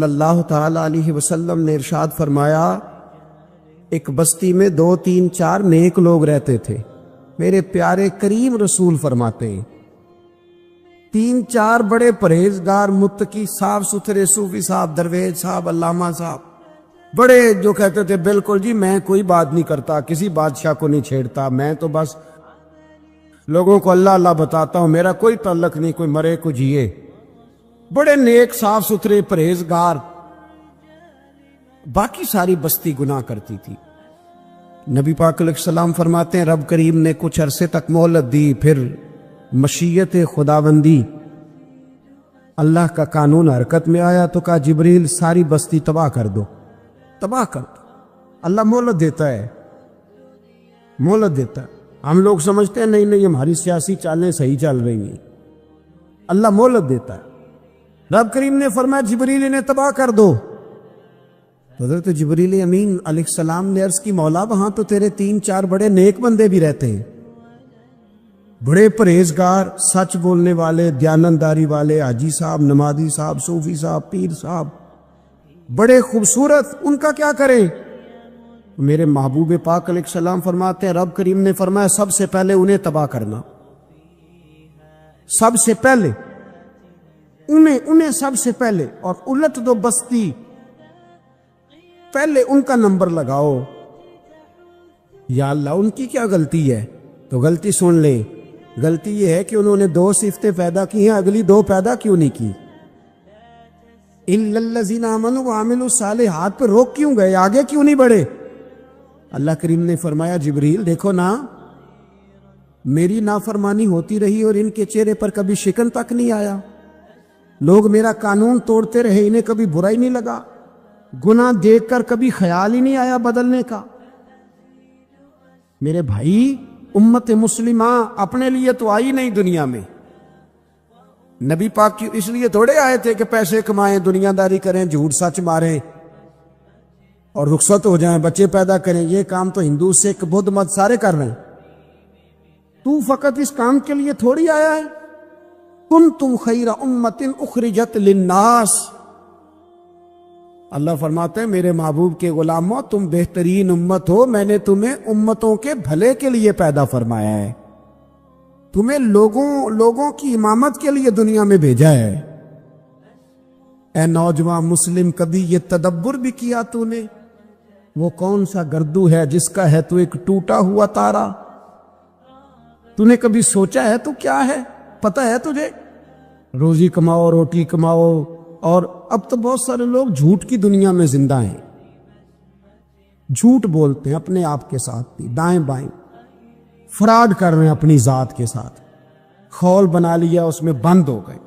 اللہ تعالی علیہ وسلم نے ارشاد فرمایا، ایک بستی میں 2 3 4 نیک لوگ رہتے تھے۔ میرے پیارے کریم رسول فرماتے ہیں 3 4 بڑے پرہیزگار، متقی، صاف ستھرے صوفی صاحب، درویش صاحب، علامہ صاحب، بڑے جو کہتے تھے بالکل جی میں کوئی بات نہیں کرتا، کسی بادشاہ کو نہیں چھیڑتا، میں تو بس لوگوں کو اللہ اللہ بتاتا ہوں، میرا کوئی تعلق نہیں، کوئی مرے کوئی جیے، بڑے نیک صاف ستھرے پرہیزگار۔ باقی ساری بستی گناہ کرتی تھی۔ نبی پاک علیہ السلام فرماتے ہیں رب کریم نے کچھ عرصے تک مہلت دی، پھر مشیت خداوندی اللہ کا قانون حرکت میں آیا تو کہا جبریل ساری بستی تباہ کر دو، تباہ کر دو۔ اللہ مہلت دیتا ہے، مہلت دیتا ہے۔ ہم لوگ سمجھتے ہیں نہیں نہیں ہماری سیاسی چالیں صحیح چل رہی ہیں، اللہ مہلت دیتا ہے۔ رب کریم نے فرمایا جبریل انہیں تباہ کر دو۔ حضرت جبریل امین علیہ السلام نے عرض کی مولا وہاں تو تیرے 3 4 بڑے نیک بندے بھی رہتے ہیں، بڑے پرہیزگار، سچ بولنے والے، دیانتداری والے، حاجی صاحب، نمازی صاحب، صوفی صاحب، پیر صاحب، بڑے خوبصورت، ان کا کیا کریں؟ میرے محبوب پاک علیہ السلام فرماتے ہیں رب کریم نے فرمایا سب سے پہلے انہیں تباہ کرنا، سب سے پہلے انہیں سب سے پہلے، اور الٹ دو بستی، پہلے ان کا نمبر لگاؤ۔ یا اللہ ان کی کیا غلطی ہے؟ تو غلطی سن لیں، غلطی یہ ہے کہ انہوں نے 2 صفتیں پیدا کی ہیں، اگلی 2 پیدا کیوں نہیں کی؟ اِلَّا الَّذِينَ آمَنُوا وَعَمِلُوا الصَّالِحَاتِ پہ روک کیوں گئے، آگے کیوں نہیں بڑھے؟ اللہ کریم نے فرمایا جبریل دیکھو نا، میری نافرمانی ہوتی رہی اور ان کے چہرے پر کبھی شکن تک نہیں آیا، لوگ میرا قانون توڑتے رہے، انہیں کبھی برا ہی نہیں لگا، گناہ دیکھ کر کبھی خیال ہی نہیں آیا بدلنے کا۔ میرے بھائی امت مسلمہ اپنے لیے تو آئی نہیں دنیا میں، نبی پاک کی اس لیے تھوڑے آئے تھے کہ پیسے کمائیں، دنیا داری کریں، جھوٹ سچ ماریں اور رخصت ہو جائیں، بچے پیدا کریں۔ یہ کام تو ہندو سکھ بدھ مت سارے کر رہے ہیں، تو فقط اس کام کے لیے تھوڑی آیا ہے۔ کنتم خیر امت اخرجت للناس، اللہ فرماتے ہیں میرے محبوب کے غلاموں تم بہترین امت ہو، میں نے تمہیں امتوں کے بھلے کے لیے پیدا فرمایا ہے، تمہیں لوگوں کی امامت کے لیے دنیا میں بھیجا ہے۔ اے نوجوان مسلم کبھی یہ تدبر بھی کیا تو نے؟ وہ کون سا گردو ہے جس کا ہے تو ایک ٹوٹا ہوا تارا؟ تو نے کبھی سوچا ہے تو کیا ہے؟ پتہ ہے تجھے؟ روزی کماؤ، روٹی کماؤ، اور اب تو بہت سارے لوگ جھوٹ کی دنیا میں زندہ ہیں، جھوٹ بولتے ہیں اپنے آپ کے ساتھ بھی، دائیں بائیں فراڈ کر رہے ہیں اپنی ذات کے ساتھ، خول بنا لیا اس میں بند ہو گئے،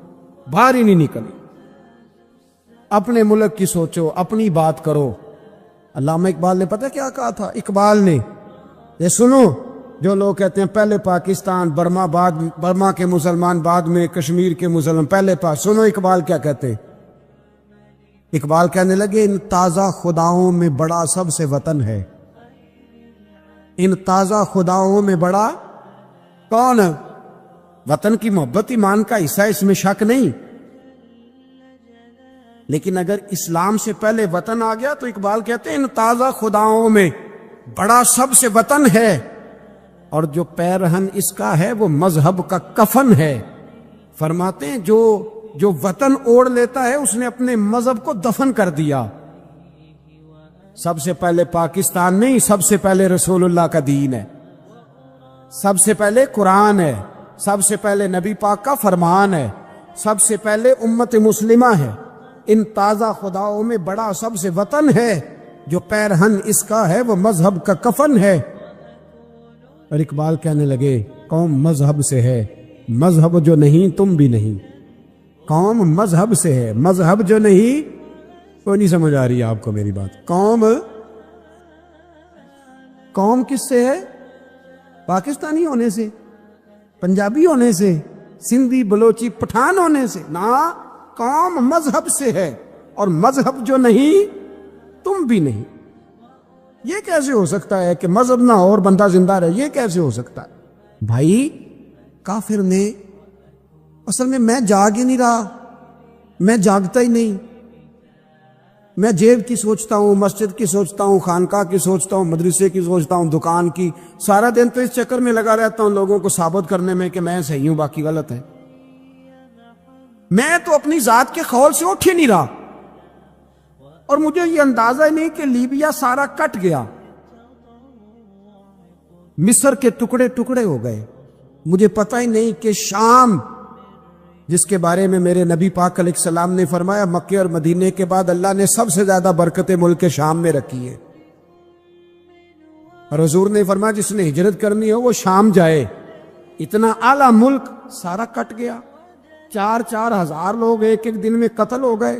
باہر ہی نہیں نکلی۔ اپنے ملک کی سوچو، اپنی بات کرو۔ علامہ اقبال نے پتہ کیا کہا تھا؟ اقبال نے، یہ سنو جو لوگ کہتے ہیں پہلے پاکستان، برما کے مسلمان، بعد میں کشمیر کے مسلمان، پہلے سنو اقبال کیا کہتے ہیں۔ اقبال کہنے لگے ان تازہ خداؤں میں بڑا سب سے وطن ہے، ان تازہ خداؤں میں بڑا کون ہے؟ وطن کی محبت ایمان کا حصہ، اس میں شک نہیں، لیکن اگر اسلام سے پہلے وطن آ گیا تو اقبال کہتے ہیں ان تازہ خداؤں میں بڑا سب سے وطن ہے، اور جو پیرہن اس کا ہے وہ مذہب کا کفن ہے۔ فرماتے ہیں جو وطن اوڑھ لیتا ہے اس نے اپنے مذہب کو دفن کر دیا۔ سب سے پہلے پاکستان نہیں، سب سے پہلے رسول اللہ کا دین ہے، سب سے پہلے قرآن ہے، سب سے پہلے نبی پاک کا فرمان ہے، سب سے پہلے امت مسلمہ ہے۔ ان تازہ خداؤں میں بڑا سب سے وطن ہے، جو پیرہن اس کا ہے وہ مذہب کا کفن ہے۔ اور اقبال کہنے لگے قوم مذہب سے ہے، مذہب جو نہیں تم بھی نہیں، قوم مذہب سے ہے، مذہب جو نہیں، کوئی نہیں سمجھ آ رہی ہے آپ کو میری بات؟ قوم کس سے ہے؟ پاکستانی ہونے سے، پنجابی ہونے سے، سندھی بلوچی پٹھان ہونے سے؟ نہ، قوم مذہب سے ہے، اور مذہب جو نہیں تم بھی نہیں۔ یہ کیسے ہو سکتا ہے کہ مذہب نہ ہو اور بندہ زندہ رہے؟ یہ کیسے ہو سکتا ہے؟ بھائی کافر نے اصل میں جاگ ہی نہیں رہا، میں جاگتا ہی نہیں، میں جیب کی سوچتا ہوں، مسجد کی سوچتا ہوں، خانقاہ کی سوچتا ہوں، مدرسے کی سوچتا ہوں، دکان کی، سارا دن تو اس چکر میں لگا رہتا ہوں لوگوں کو ثابت کرنے میں کہ میں صحیح ہوں باقی غلط ہے۔ میں تو اپنی ذات کے خول سے اٹھ ہی نہیں رہا، اور مجھے یہ اندازہ ہی نہیں کہ لیبیا سارا کٹ گیا، مصر کے ٹکڑے ٹکڑے ہو گئے، مجھے پتہ ہی نہیں کہ شام، جس کے بارے میں میرے نبی پاک علیہ السلام نے فرمایا مکے اور مدینے کے بعد اللہ نے سب سے زیادہ برکتیں ملک کے شام میں رکھی ہے، اور حضور نے فرمایا جس نے ہجرت کرنی ہو وہ شام جائے۔ اتنا اعلیٰ ملک سارا کٹ گیا، 4-4 ہزار لوگ ایک ایک دن میں قتل ہو گئے،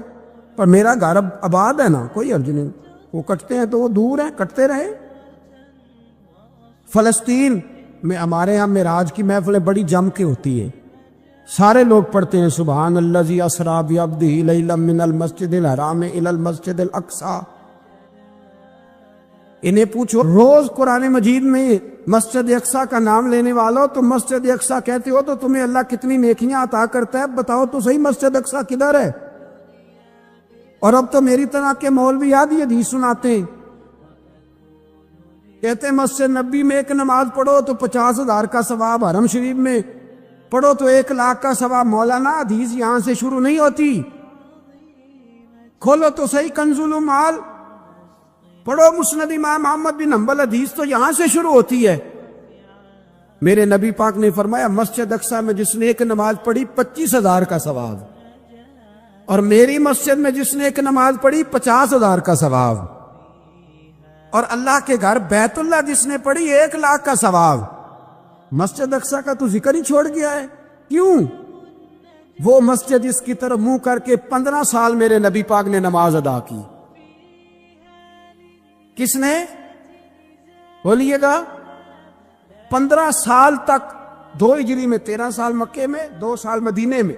پر میرا گھر اب آباد ہے نا، کوئی حرج نہیں، وہ کٹتے ہیں تو وہ دور ہیں، کٹتے رہے۔ فلسطین میں ہمارے ہاں معراج کی محفلیں بڑی جم کے ہوتی ہے، سارے لوگ پڑھتے ہیں سبحان الذی اسریٰ بعبدہ لیلا من المسجد الحرام الی المسجد الاقصی۔ انہیں پوچھو روز قرآن مجید میں مسجد اقصی کا نام لینے والوں، تم مسجد اقصی کہتے ہو تو تمہیں اللہ کتنی نیکیاں عطا کرتا ہے، بتاؤ تو صحیح مسجد اقصی کدھر ہے؟ اور اب تو میری طرح کے مولوی یاد ہی حدیث سناتے ہیں، کہتے ہیں مسجد نبی میں ایک نماز پڑھو تو 50,000 کا ثواب، حرم شریف میں پڑھو تو 1,00,000 کا ثواب۔ مولانا حدیث یہاں سے شروع نہیں ہوتی، کھولو تو صحیح کنز المال، پڑھو مسند امام احمد بن حنبل، حدیث تو یہاں سے شروع ہوتی ہے۔ میرے نبی پاک نے فرمایا مسجد اقصی میں جس نے ایک نماز پڑھی 25,000 کا ثواب، اور میری مسجد میں جس نے ایک نماز پڑھی 50,000 کا ثواب، اور اللہ کے گھر بیت اللہ جس نے پڑھی 1,00,000 کا ثواب۔ مسجد اقصی کا تو ذکر ہی چھوڑ گیا ہے، کیوں؟ وہ مسجد اس کی طرف منہ کر کے 15 سال میرے نبی پاک نے نماز ادا کی۔ کس نے؟ بولیے گا 15 سال تک، 2 ہجری میں 13 سال مکے میں، 2 سال مدینے میں،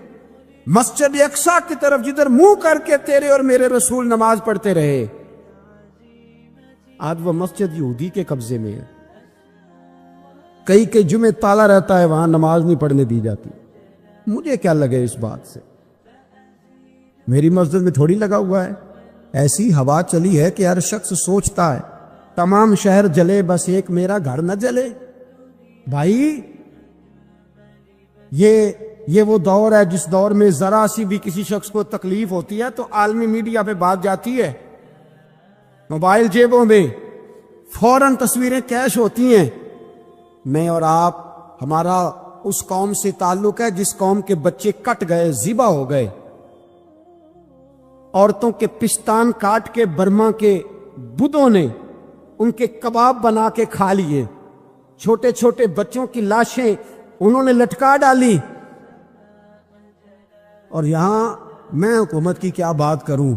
مسجد اقصی کی طرف جدھر منہ کر کے تیرے اور میرے رسول نماز پڑھتے رہے۔ آج وہ مسجد یہودی کے قبضے میں ہے، کئی جمعے تالا رہتا ہے، وہاں نماز نہیں پڑھنے دی جاتی۔ مجھے کیا لگے اس بات سے، میری مسجد میں تھوڑی لگا ہوا ہے۔ ایسی ہوا چلی ہے کہ ہر شخص سوچتا ہے تمام شہر جلے بس ایک میرا گھر نہ جلے۔ بھائی یہ وہ دور ہے جس دور میں ذرا سی بھی کسی شخص کو تکلیف ہوتی ہے تو عالمی میڈیا پہ بات جاتی ہے، موبائل جیبوں میں فوراً تصویریں کیش ہوتی ہیں۔ میں اور آپ، ہمارا اس قوم سے تعلق ہے جس قوم کے بچے کٹ گئے، ذبح ہو گئے، عورتوں کے پستان کاٹ کے برما کے بدھوں نے ان کے کباب بنا کے کھا لیے، چھوٹے چھوٹے بچوں کی لاشیں انہوں نے لٹکا ڈالی، اور یہاں میں حکومت کی کیا بات کروں،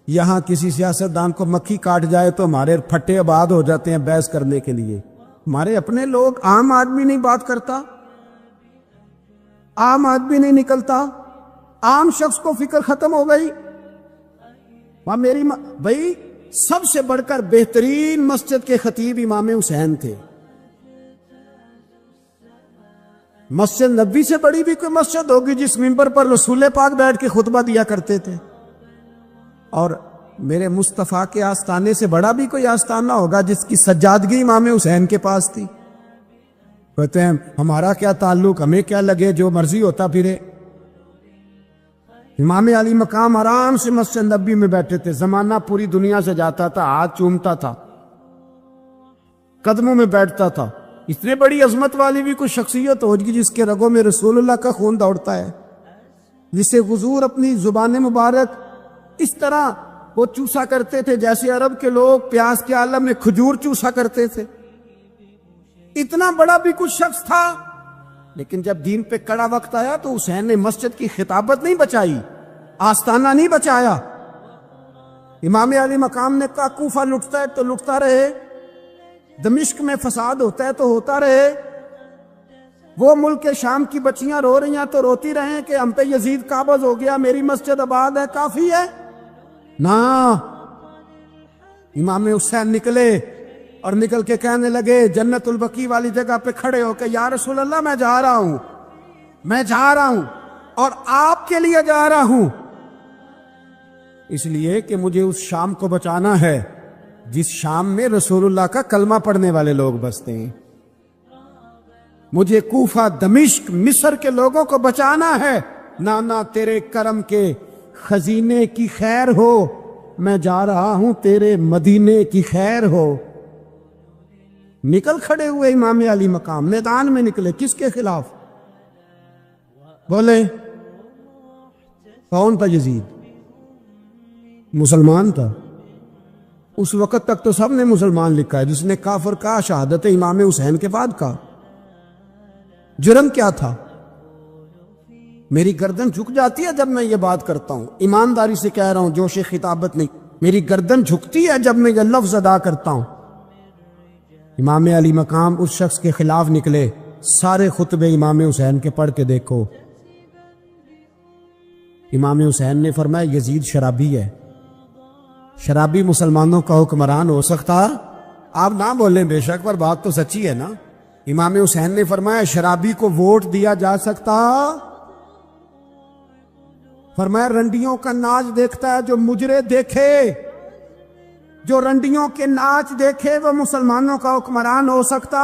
یہاں کسی سیاستدان کو مکھی کاٹ جائے تو ہمارے پھٹے آباد ہو جاتے ہیں بحث کرنے کے لیے۔ ہمارے اپنے لوگ، عام آدمی نہیں بات کرتا، عام آدمی نہیں نکلتا، عام شخص کو فکر ختم ہو گئی۔ وہاں میری بھائی سب سے بڑھ کر بہترین مسجد کے خطیب امام حسین تھے۔ مسجد نبی سے بڑی بھی کوئی مسجد ہوگی جس منبر پر رسول پاک بیٹھ کے خطبہ دیا کرتے تھے، اور میرے مصطفیٰ کے آستانے سے بڑا بھی کوئی آستانہ ہوگا جس کی سجادگی امام حسین کے پاس تھی۔ کہتے ہیں ہمارا کیا تعلق، ہمیں کیا لگے، جو مرضی ہوتا پھرے۔ امام علی مقام آرام سے مسجد نبی میں بیٹھے تھے، زمانہ پوری دنیا سے جاتا تھا، ہاتھ چومتا تھا، قدموں میں بیٹھتا تھا۔ اتنے بڑی عظمت والی بھی کوئی شخصیت ہوگی جس کے رگوں میں رسول اللہ کا خون دوڑتا ہے، جسے حضور اپنی زبان مبارک اس طرح وہ چوسا کرتے تھے جیسے عرب کے لوگ پیاس کے عالم میں کھجور چوسا کرتے تھے۔ اتنا بڑا بھی کچھ شخص تھا، لیکن جب دین پہ کڑا وقت آیا تو حسین نے مسجد کی خطابت نہیں بچائی، آستانہ نہیں بچایا۔ امام علی مقام نے کہا کوفہ لٹتا ہے تو لٹتا رہے، دمشق میں فساد ہوتا ہے تو ہوتا رہے، وہ ملک شام کی بچیاں رو رہی ہیں تو روتی رہیں کہ ہم پہ یزید قابض ہو گیا، میری مسجد آباد ہے، کافی ہے نا۔ امام حسین نکلے اور نکل کے کہنے لگے جنت البقیع والی جگہ پہ کھڑے ہو کہ یا رسول اللہ میں جا رہا ہوں اور آپ کے لیے جا رہا ہوں، اس لیے کہ مجھے اس شام کو بچانا ہے جس شام میں رسول اللہ کا کلمہ پڑھنے والے لوگ بستے ہیں. مجھے کوفہ، دمشق، مصر کے لوگوں کو بچانا ہے. نانا تیرے کرم کے خزینے کی خیر ہو، میں جا رہا ہوں تیرے مدینے کی خیر ہو. نکل کھڑے ہوئے امام علی مقام، میدان میں نکلے. کس کے خلاف؟ بولے کون تھا؟ یزید مسلمان تھا. اس وقت تک تو سب نے مسلمان لکھا ہے. جس نے کافر کہا شہادت امام حسین کے بعد کا. جرم کیا تھا؟ میری گردن جھک جاتی ہے جب میں یہ بات کرتا ہوں، ایمانداری سے کہہ رہا ہوں، جوش خطابت نہیں. میری گردن جھکتی ہے جب میں یہ لفظ ادا کرتا ہوں. امام علی مقام اس شخص کے خلاف نکلے. سارے خطبے امام حسین کے پڑھ کے دیکھو. امام حسین نے فرمایا یزید شرابی ہے. شرابی مسلمانوں کا حکمران ہو سکتا؟ آپ نہ بولیں بے شک، پر بات تو سچی ہے نا. امام حسین نے فرمایا شرابی کو ووٹ دیا جا سکتا؟ فرمایا رنڈیوں کا ناچ دیکھتا ہے جو مجرے دیکھے. جو رنڈیوں کے ناچ دیکھے وہ مسلمانوں کا حکمران ہو سکتا؟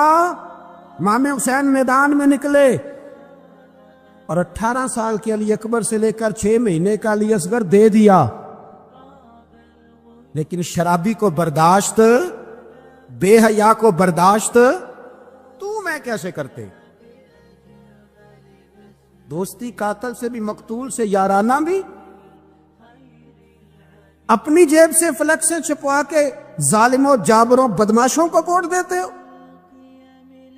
امام حسین میدان میں نکلے اور 18 سال کے علی اکبر سے لے کر 6 مہینے کا علی اصغر دے دیا. لیکن شرابی کو برداشت، بے حیا کو برداشت تو میں کیسے کرتے؟ دوستی قاتل سے بھی، مقتول سے یارانہ بھی. اپنی جیب سے فلیکسیں چھپوا کے ظالموں، جابروں، بدماشوں کو ووٹ دیتے ہو.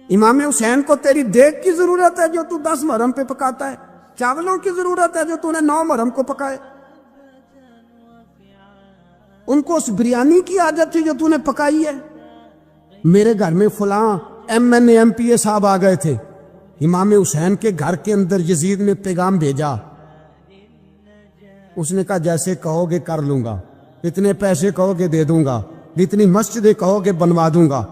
امام حسین کو تیری دیگ کی ضرورت ہے جو تو 10 محرم پہ پکاتا ہے. چاولوں کی ضرورت ہے جو تو نے 9 محرم کو پکائے. ان کو اس بریانی کی عادت تھی جو تو نے پکائی ہے. میرے گھر میں فلاں MNA MPA صاحب آ گئے تھے. امام حسین کے گھر کے اندر یزید نے پیغام بھیجا. اس نے کہا جیسے کہو گے کر لوں گا، اتنے پیسے کہو گے دے دوں گا، جتنی مسجدیں کہو گے بنوا دوں گا،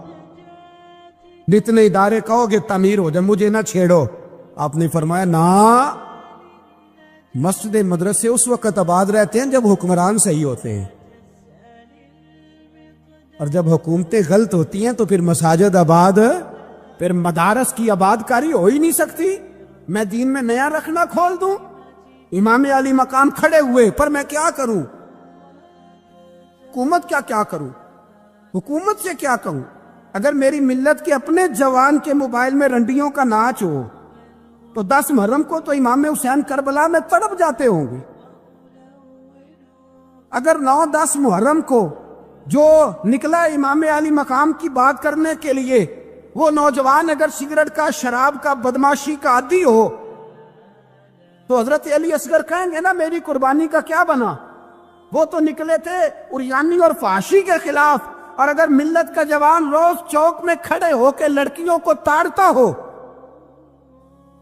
جتنے ادارے کہو گے تعمیر ہو جائے، مجھے نہ چھیڑو. آپ نے فرمایا نا، مسجد مدرسے اس وقت آباد رہتے ہیں جب حکمران صحیح ہوتے ہیں، اور جب حکومتیں غلط ہوتی ہیں تو پھر مساجد آباد، پھر مدارس کی آباد کاری ہو ہی نہیں سکتی. میں دین میں نیا رکھنا کھول دوں؟ امام علی مقام کھڑے ہوئے، پر میں کیا کروں؟ حکومت کیا کروں؟ حکومت سے کیا کہوں؟ اگر میری ملت کے اپنے جوان کے موبائل میں رنڈیوں کا ناچ ہو تو 10 محرم کو تو امام حسین کربلا میں تڑپ جاتے ہوں گے. اگر 9-10 محرم کو جو نکلا امام علی مقام کی بات کرنے کے لیے، وہ نوجوان اگر سگریٹ کا، شراب کا، بدماشی کا عادی ہو تو حضرت علی اصغر کہیں گے نا میری قربانی کا کیا بنا؟ وہ تو نکلے تھے عریانی اور فحاشی کے خلاف. اور اگر ملت کا جوان روز چوک میں کھڑے ہو کے لڑکیوں کو تاڑتا ہو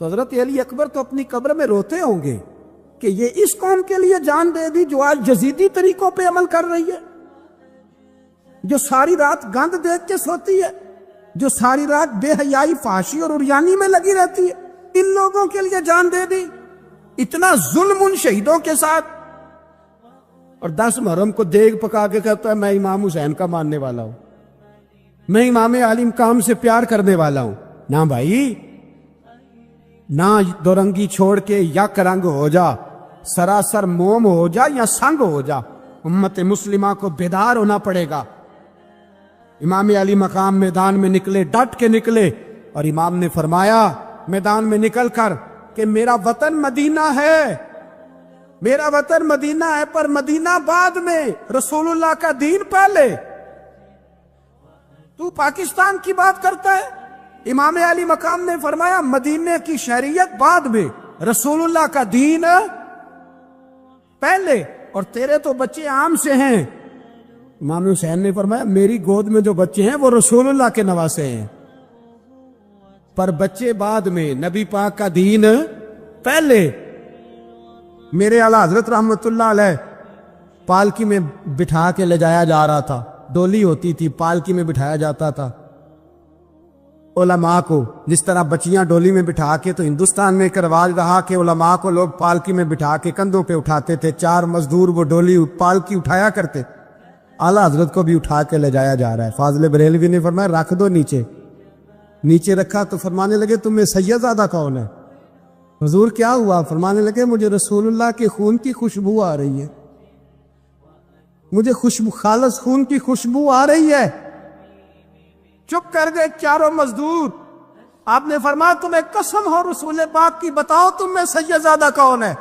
تو حضرت علی اکبر تو اپنی قبر میں روتے ہوں گے کہ یہ اس قوم کے لیے جان دے دی جو آج جزیدی طریقوں پہ عمل کر رہی ہے، جو ساری رات گند دیکھ کے سوتی ہے، جو ساری رات بے حیائی، فحاشی اور عریانی میں لگی رہتی ہے. ان لوگوں کے لیے جان دے دی. اتنا ظلم ان شہیدوں کے ساتھ. اور 10 محرم کو دیگ پکا کے کہتا ہے میں امام حسین کا ماننے والا ہوں، میں امام علی مقام سے پیار کرنے والا ہوں. نہ بھائی، نہ دو رنگی چھوڑ کے یک رنگ ہو جا، سراسر موم ہو جا یا سنگ ہو جا. امت مسلمہ کو بیدار ہونا پڑے گا. امام علی مقام میدان میں نکلے، ڈٹ کے نکلے، اور امام نے فرمایا میدان میں نکل کر کہ میرا وطن مدینہ ہے، میرا وطن مدینہ ہے، پر مدینہ بعد میں، رسول اللہ کا دین پہلے. تو پاکستان کی بات کرتا ہے؟ امام علی مقام نے فرمایا مدینہ کی شہریت بعد میں، رسول اللہ کا دین پہلے. اور تیرے تو بچے عام سے ہیں. امام حسین نے فرمایا میری گود میں جو بچے ہیں وہ رسول اللہ کے نواسے ہیں، پر بچے بعد میں، نبی پاک کا دین پہلے. میرے اعلیٰ حضرت رحمت اللہ علیہ پالکی میں بٹھا کے لے جایا جا رہا تھا، ڈولی ہوتی تھی، پالکی میں بٹھایا جاتا تھا. علماء کو جس طرح بچیاں ڈولی میں بٹھا کے، تو ہندوستان میں ایک رواج رہا کہ علماء کو لوگ پالکی میں بٹھا کے کندھوں پہ اٹھاتے تھے، 4 مزدور وہ ڈولی پالکی اٹھایا کرتے۔ اعلیٰ حضرت کو بھی اٹھا کے لے جایا جا رہا ہے۔ فاضل بریلوی نے فرمایا رکھ دو نیچے۔ نیچے رکھا تو فرمانے لگے تمہیں سید زادہ کون ہے؟ حضور کیا ہوا؟ فرمانے لگے مجھے رسول اللہ کے خون کی خوشبو آ رہی ہے، مجھے خالص خون کی خوشبو آ رہی ہے۔ چپ کر گئے چاروں مزدور۔ آپ نے فرمایا تمہیں قسم ہو رسول پاک کی، بتاؤ تم میں سید زادہ کون ہے؟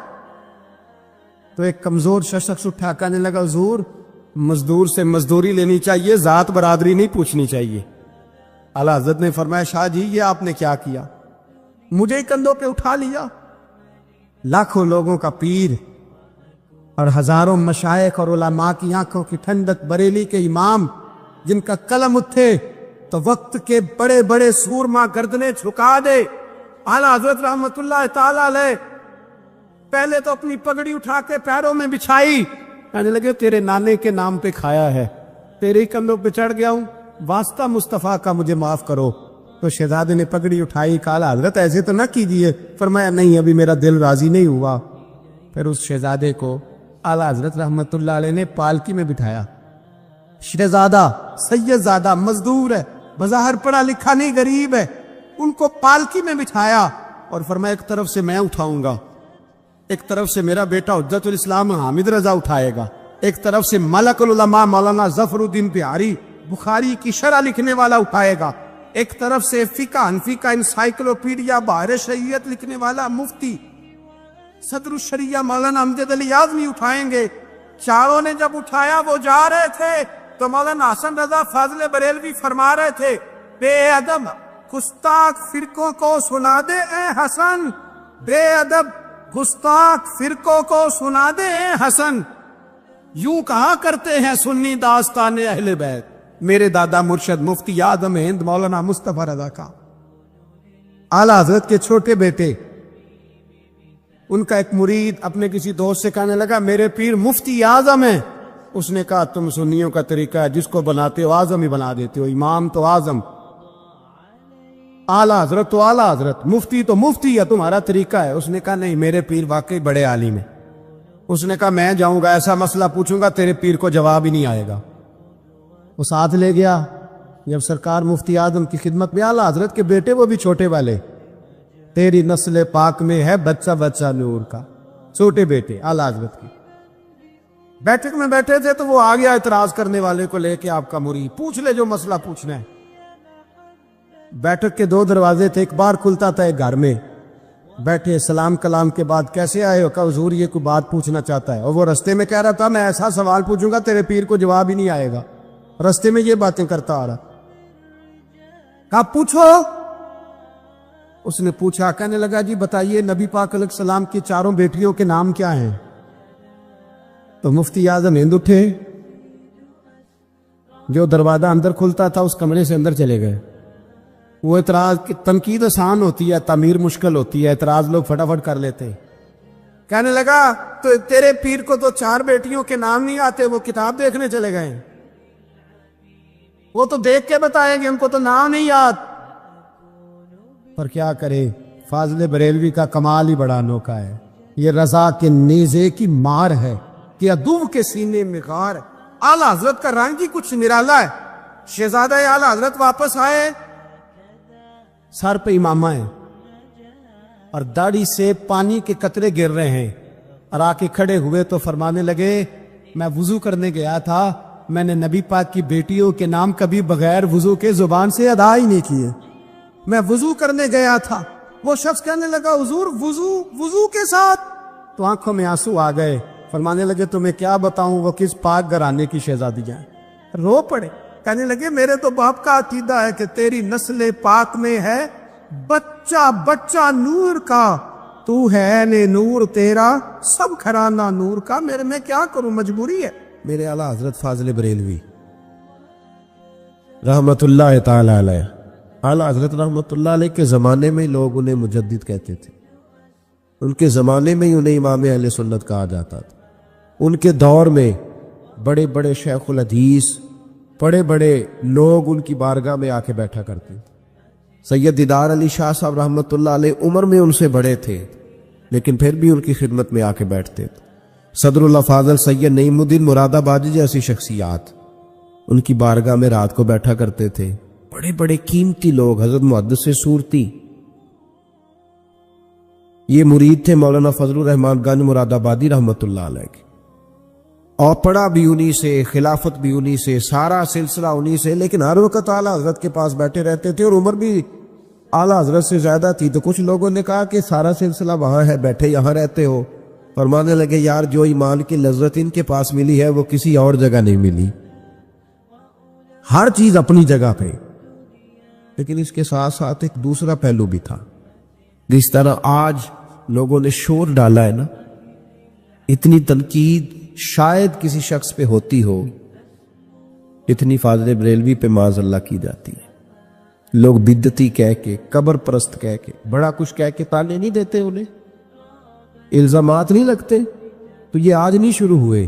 تو ایک کمزور شخص اٹھا کہنے لگا حضور مزدور سے مزدوری لینی چاہیے، ذات برادری نہیں پوچھنی چاہیے۔ اعلیٰ حضرت نے فرمایا شاہ جی یہ آپ نے کیا کیا؟ مجھے ہی کندھوں پہ اٹھا لیا۔ لاکھوں لوگوں کا پیر اور ہزاروں مشائخ اور علماء کی آنکھوں کی ٹھنڈک، بریلی کے امام جن کا قلم اٹھے تو وقت کے بڑے بڑے سورما گردنیں جھکا دے۔ اعلیٰ حضرت رحمت اللہ تعالی علیہ پہلے تو اپنی پگڑی اٹھا کے پیروں میں بچھائی، کہنے لگے تیرے نانے کے نام پہ کھایا ہے، تیرے ہی کندھوں پہ چڑھ گیا ہوں، واسطہ مصطفیٰ کا مجھے معاف کرو۔ تو شہزادے نے پگڑی اٹھائی، کہا حضرت ایسے تو نہ کیجئے۔ فرمایا نہیں ابھی میرا دل راضی نہیں ہوا۔ پھر اس شہزادے کو اعلیٰ حضرت رحمت اللہ علیہ نے پالکی میں بٹھایا۔ شہزادہ سید زادہ مزدور ہے، بظاہر پڑھا لکھا نہیں، غریب ہے، ان کو پالکی میں بٹھایا اور فرمایا ایک طرف سے میں اٹھاؤں گا، ایک طرف سے میرا بیٹا حجت الاسلام حامد رضا اٹھائے گا، ایک طرف سے ملک العلماء مولانا ظفر الدین بہاری بخاری کی شرح لکھنے والا اٹھائے گا، ایک طرف سے فقہ حنفی کا انسائکلوپیڈیا بحر شریعت لکھنے والا مفتی صدر الشریعہ مولانا امجد علی اعظمی اٹھائیں گے۔ چاروں نے جب اٹھایا وہ جا رہے تھے تو مولانا حسن رضا فاضل بریلوی فرما رہے تھے بے ادب گستاخ فرقوں کو سنا دے اے حسن، بے ادب گستاخ فرقوں کو سنا دے اے حسن، یوں کہا کرتے ہیں سنی داستان اہل بیت، میرے دادا مرشد مفتی اعظم ہند مولانا مصطفیٰ رضا کا۔ اعلیٰ حضرت کے چھوٹے بیٹے، ان کا ایک مرید اپنے کسی دوست سے کہنے لگا میرے پیر مفتی اعظم ہیں۔ اس نے کہا تم سنیوں کا طریقہ ہے جس کو بناتے ہو اعظم ہی بنا دیتے ہو، امام تو اعظم، اعلیٰ حضرت تو اعلیٰ حضرت، مفتی تو مفتی ہے، تمہارا طریقہ ہے۔ اس نے کہا نہیں میرے پیر واقعی بڑے عالم ہیں۔ اس نے کہا میں جاؤں گا ایسا مسئلہ پوچھوں گا تیرے پیر کو جواب ہی نہیں آئے گا۔ وہ ساتھ لے گیا۔ جب سرکار مفتی اعظم کی خدمت میں، اعلیٰ حضرت کے بیٹے وہ بھی چھوٹے والے، تیری نسل پاک میں ہے بچہ بچہ نور کا، چھوٹے بیٹے اعلیٰ حضرت کی، بیٹھک میں بیٹھے تھے تو وہ آ گیا اعتراض کرنے والے کو لے کے، آپ کا مرید پوچھ لے جو مسئلہ پوچھنا ہے۔ بیٹھک کے 2 دروازے تھے، ایک بار کھلتا تھا ایک گھر میں، بیٹھے سلام کلام کے بعد کیسے آئے ہو؟ کہا حضور یہ کوئی بات پوچھنا چاہتا ہے، اور وہ رستے میں کہہ رہا تھا میں ایسا سوال پوچھوں گا تیرے پیر کو جواب ہی نہیں آئے گا، رستے میں یہ باتیں کرتا آ رہا۔ کہا پوچھو۔ اس نے پوچھا، کہنے لگا جی بتائیے نبی پاک علیہ السلام کی 4 بیٹیوں کے نام کیا ہیں؟ تو مفتی اعظم ہند اٹھے، جو دروازہ اندر کھلتا تھا اس کمرے سے اندر چلے گئے۔ وہ اعتراض کی تنقید آسان ہوتی ہے، تعمیر مشکل ہوتی ہے، اعتراض لوگ فٹافٹ کر لیتے ہیں۔ کہنے لگا تو تیرے پیر کو تو 4 بیٹیوں کے نام نہیں آتے، وہ کتاب دیکھنے چلے گئے، وہ تو دیکھ کے بتائیں گے، ان کو تو نام نہیں یاد۔ پر کیا کرے، فاضل بریلوی کا کمال ہی بڑا انوکھا ہے، یہ رضا کے نیزے کی مار ہے کہ عدو کے سینے میں غار ہے۔ اعلیٰ حضرت کا رنگ ہی کچھ نرالا ہے۔ شہزادہ اعلیٰ حضرت واپس آئے، سر پہ امامہ ہے اور داڑھی سے پانی کے قطرے گر رہے ہیں، اور آ کے کھڑے ہوئے تو فرمانے لگے میں وضو کرنے گیا تھا، میں نے نبی پاک کی بیٹیوں کے نام کبھی بغیر وضو کے زبان سے ادا ہی نہیں کیے، میں وضو کرنے گیا تھا۔ وہ شخص کہنے لگا حضور وضو کے ساتھ؟ تو آنکھوں میں آنسو آ گئے۔ فرمانے لگے تمہیں کیا بتاؤں وہ کس پاک گھرانے کی شہزادی ہیں۔ رو پڑے، کہنے لگے میرے تو باپ کا عقیدہ ہے کہ تیری نسل پاک میں ہے بچہ بچہ نور کا، تو ہے نے نور تیرا سب گھرانہ نور کا، میرے میں کیا کروں، مجبوری ہے۔ میرے اعلیٰ حضرت فاضل بریلوی رحمت اللہ تعالی علیہ، اعلیٰ حضرت رحمت اللہ علیہ کے زمانے میں لوگ انہیں مجدد کہتے تھے، ان کے زمانے میں ہی انہیں امام اہل سنت کہا جاتا تھا۔ ان کے دور میں بڑے بڑے شیخ الحدیث، بڑے بڑے لوگ ان کی بارگاہ میں آ کے بیٹھا کرتے تھے۔ سید دیدار علی شاہ صاحب رحمۃ اللہ علیہ عمر میں ان سے بڑے تھے، لیکن پھر بھی ان کی خدمت میں آ کے بیٹھتے تھے۔ صدر اللہ فاضل سید نعیم الدین مراد آبادی جیسی شخصیات ان کی بارگاہ میں رات کو بیٹھا کرتے تھے۔ بڑے بڑے قیمتی لوگ، حضرت محدث صورتی، یہ مرید تھے مولانا فضل الرحمان گنج مراد آبادی رحمۃ اللہ علیہ کے، اور پڑھا بھی انہی سے، خلافت بھی انہی سے، سارا سلسلہ انہی سے، لیکن ہر وقت اعلیٰ حضرت کے پاس بیٹھے رہتے تھے، اور عمر بھی اعلیٰ حضرت سے زیادہ تھی۔ تو کچھ لوگوں نے کہا کہ سارا سلسلہ وہاں ہے، بیٹھے یہاں رہتے ہو۔ فرمانے لگے یار جو ایمان کی لذت ان کے پاس ملی ہے وہ کسی اور جگہ نہیں ملی، ہر چیز اپنی جگہ پہ، لیکن اس کے ساتھ ساتھ ایک دوسرا پہلو بھی تھا۔ جس طرح آج لوگوں نے شور ڈالا ہے نا، اتنی تنقید شاید کسی شخص پہ ہوتی ہو اتنی فاضل بریلوی پہ معاذ اللہ کی جاتی ہے۔ لوگ بدعتی کہہ کے، قبر پرست کہہ کے، بڑا کچھ کہہ کے تانے نہیں دیتے، انہیں الزامات نہیں لگتے۔ تو یہ آج نہیں شروع ہوئے،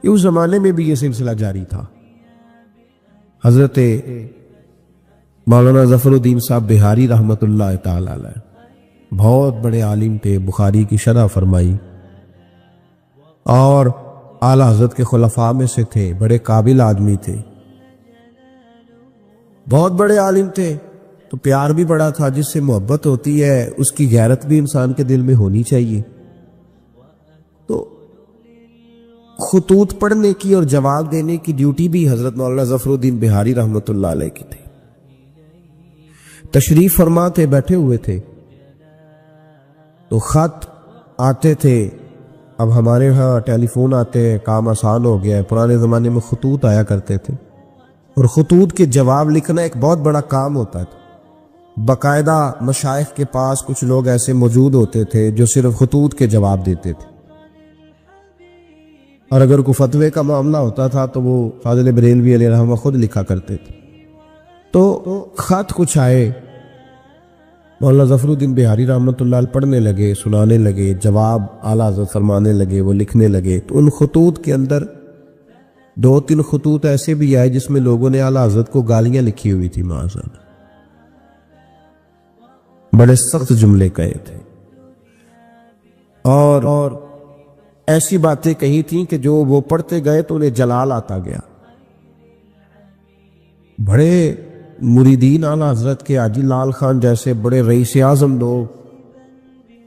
اس زمانے میں بھی یہ سلسلہ جاری تھا۔ حضرت مولانا ظفر الدین صاحب بہاری رحمۃ اللہ تعالی علیہ بہت بڑے عالم تھے، بخاری کی شرح فرمائی، اور اعلیٰ حضرت کے خلفاء میں سے تھے، بڑے قابل آدمی تھے، بہت بڑے عالم تھے۔ تو پیار بھی بڑا تھا، جس سے محبت ہوتی ہے اس کی غیرت بھی انسان کے دل میں ہونی چاہیے۔ تو خطوط پڑھنے کی اور جواب دینے کی ڈیوٹی بھی حضرت مولانا ظفر الدین بہاری رحمۃ اللہ علیہ کی تھی۔ تشریف فرما تھے، بیٹھے ہوئے تھے، تو خط آتے تھے۔ اب ہمارے ہاں ٹیلی فون آتے ہیں، کام آسان ہو گیا ہے، پرانے زمانے میں خطوط آیا کرتے تھے، اور خطوط کے جواب لکھنا ایک بہت بڑا کام ہوتا تھا۔ باقاعدہ مشائخ کے پاس کچھ لوگ ایسے موجود ہوتے تھے جو صرف خطوط کے جواب دیتے تھے، اور اگر کوئی فتوے کا معاملہ ہوتا تھا تو وہ فاضل بریلوی علیہ رحمہ خود لکھا کرتے تھے۔ تو خط کچھ آئے، مولانا ظفر الدین بہاری رحمۃ اللہ علیہ پڑھنے لگے، سنانے لگے، جواب اعلیٰ حضرت فرمانے لگے، وہ لکھنے لگے۔ تو ان خطوط کے اندر 2-3 خطوط ایسے بھی آئے جس میں لوگوں نے اعلیٰ حضرت کو گالیاں لکھی ہوئی تھی، معاذ اللہ، بڑے سخت جملے کہے تھے، اور ایسی باتیں کہی تھیں کہ جو وہ پڑھتے گئے تو انہیں جلال آتا گیا۔ بڑے مریدین اعلیٰ حضرت کے، حاجی لال خان جیسے بڑے رئیس اعظم لوگ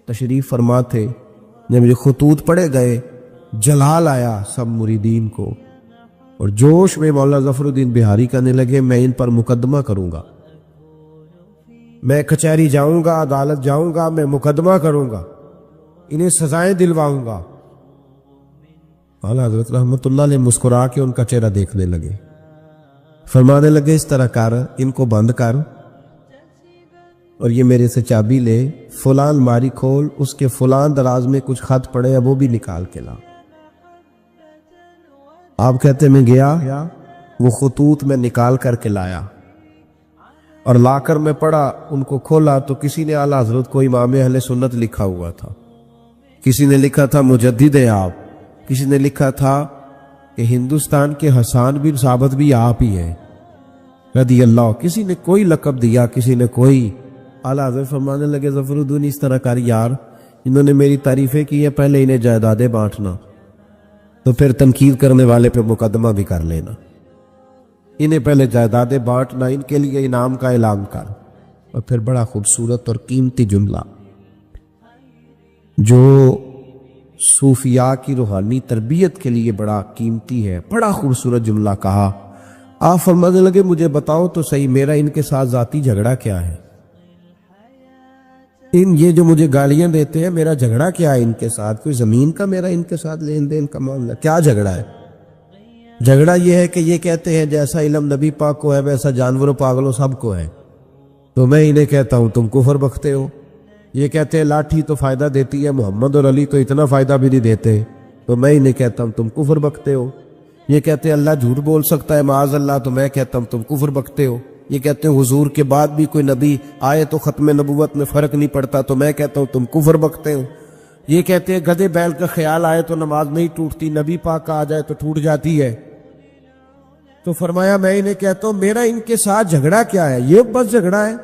تشریف فرما تھے، جب یہ خطوط پڑھے گئے جلال آیا سب مریدین کو، اور جوش میں مولانا ظفر الدین بہاری کہنے لگے میں ان پر مقدمہ کروں گا، میں کچہری جاؤں گا، عدالت جاؤں گا، میں مقدمہ کروں گا، انہیں سزائیں دلواؤں گا۔ اعلیٰ حضرت رحمۃ اللہ علیہ مسکرا کے ان کا چہرہ دیکھنے لگے، فرمانے لگے اس طرح کر، ان کو بند کر، اور یہ میرے سے چابی لے، فلاں الماری کھول، اس کے فلاں دراز میں کچھ خط پڑے ہیں، وہ بھی نکال کے لا۔ آپ کہتے میں گیا، وہ خطوط میں نکال کر کے لایا، اور لا کر میں پڑھا، ان کو کھولا تو کسی نے اعلیٰ حضرت کو امام اہل سنت لکھا ہوا تھا، کسی نے لکھا تھا مجدد آپ، کسی نے لکھا تھا کہ ہندوستان کے حسان بن ثابت بھی آپ ہی ہیں رضی اللہ، کسی نے کوئی لقب دیا، کسی نے کوئی۔ اعلیٰ حضرت فرمانے لگے ظفر الدین اس طرح کر یار، انہوں نے میری تعریفیں کی ہیں، پہلے انہیں جائیدادیں بانٹنا، تو پھر تنقید کرنے والے پہ مقدمہ بھی کر لینا، انہیں پہلے جائیدادیں بانٹنا، ان کے لیے انعام کا اعلان کر۔ اور پھر بڑا خوبصورت اور قیمتی جملہ جو صوفیاء کی روحانی تربیت کے لیے بڑا قیمتی ہے، بڑا خوبصورت جملہ کہا۔ آپ فرمانے لگے مجھے بتاؤ تو صحیح، میرا ان کے ساتھ ذاتی جھگڑا کیا ہے؟ یہ جو مجھے گالیاں دیتے ہیں، میرا جھگڑا کیا ہے ان کے ساتھ؟ کوئی زمین کا میرا ان کے ساتھ لین دین کا معاملہ؟ کیا جھگڑا ہے؟ جھگڑا یہ ہے کہ یہ کہتے ہیں جیسا علم نبی پاک کو ہے ویسا جانوروں پاگلوں سب کو ہے، تو میں انہیں کہتا ہوں تم کفر بکتے ہو۔ یہ کہتے ہیں لاٹھی تو فائدہ دیتی ہے، محمد اور علی تو اتنا فائدہ بھی نہیں دیتے، تو میں انہیں کہتا ہوں تم کفر بکتے ہو۔ یہ کہتے ہیں اللہ جھوٹ بول سکتا ہے معاذ اللہ، تو میں کہتا ہوں تم کفر بکتے ہو۔ یہ کہتے ہیں حضور کے بعد بھی کوئی نبی آئے تو ختم نبوت میں فرق نہیں پڑتا، تو میں کہتا ہوں تم کفر بکتے ہو۔ یہ کہتے ہیں گدھے بیل کا خیال آئے تو نماز نہیں ٹوٹتی، نبی پاک کا آ جائے تو ٹوٹ جاتی ہے، تو فرمایا میں انہیں کہتا ہوں میرا ان کے ساتھ جھگڑا کیا ہے، یہ بس جھگڑا ہے۔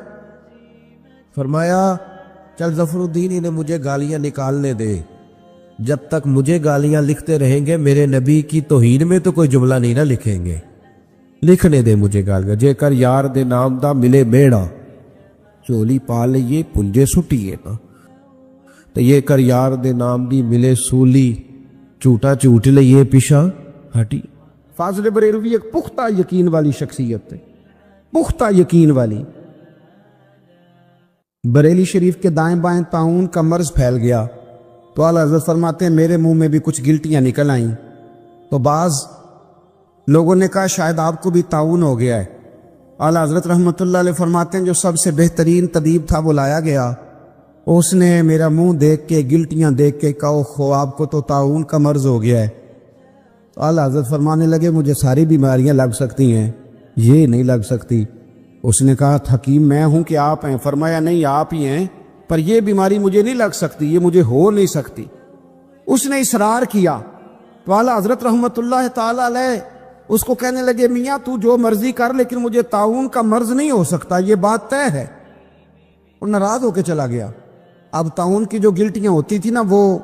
فرمایا چل ظفر الدین انہیں مجھے گالیاں نکالنے دے، جب تک مجھے گالیاں لکھتے رہیں گے میرے نبی کی توہین میں تو کوئی جملہ نہیں نہ لکھیں گے، لکھنے دے مجھے گالیاں۔ جے کر یار دے نام دا ملے بیڑا، چولی پا لئیے پنجے سٹیے نا، تو یہ کر یار دے نام دی ملے سولی، چوٹا چوٹ لئیے پیشا ہٹی۔ فاضل بریلوی ایک پختہ یقین والی شخصیت ہے، پختہ یقین والی۔ بریلی شریف کے دائیں بائیں طاعون کا مرض پھیل گیا تو اعلیٰ حضرت فرماتے ہیں میرے منہ میں بھی کچھ گلٹیاں نکل آئیں، تو بعض لوگوں نے کہا شاید آپ کو بھی طاعون ہو گیا ہے۔ اعلیٰ حضرت رحمۃ اللہ علیہ فرماتے ہیں جو سب سے بہترین طبیب تھا وہ لایا گیا، اس نے میرا منہ دیکھ کے گلٹیاں دیکھ کے کہا خو آپ کو تو طاعون کا مرض ہو گیا ہے۔ تو اعلیٰ حضرت فرمانے لگے مجھے ساری بیماریاں لگ سکتی ہیں، یہ نہیں لگ سکتی۔ اس نے کہا حکیم میں ہوں کہ آپ ہیں؟ فرمایا نہیں آپ ہی ہیں، پر یہ بیماری مجھے نہیں لگ سکتی، یہ مجھے ہو نہیں سکتی۔ اس نے اصرار کیا تو اعلیٰ حضرت رحمۃ اللہ تعالی علیہ اس کو کہنے لگے میاں تو جو مرضی کر لیکن مجھے طاعون کا مرض نہیں ہو سکتا، یہ بات طے ہے۔ اور ناراض ہو کے چلا گیا۔ اب طاعون کی جو گلٹیاں ہوتی تھی نا وہ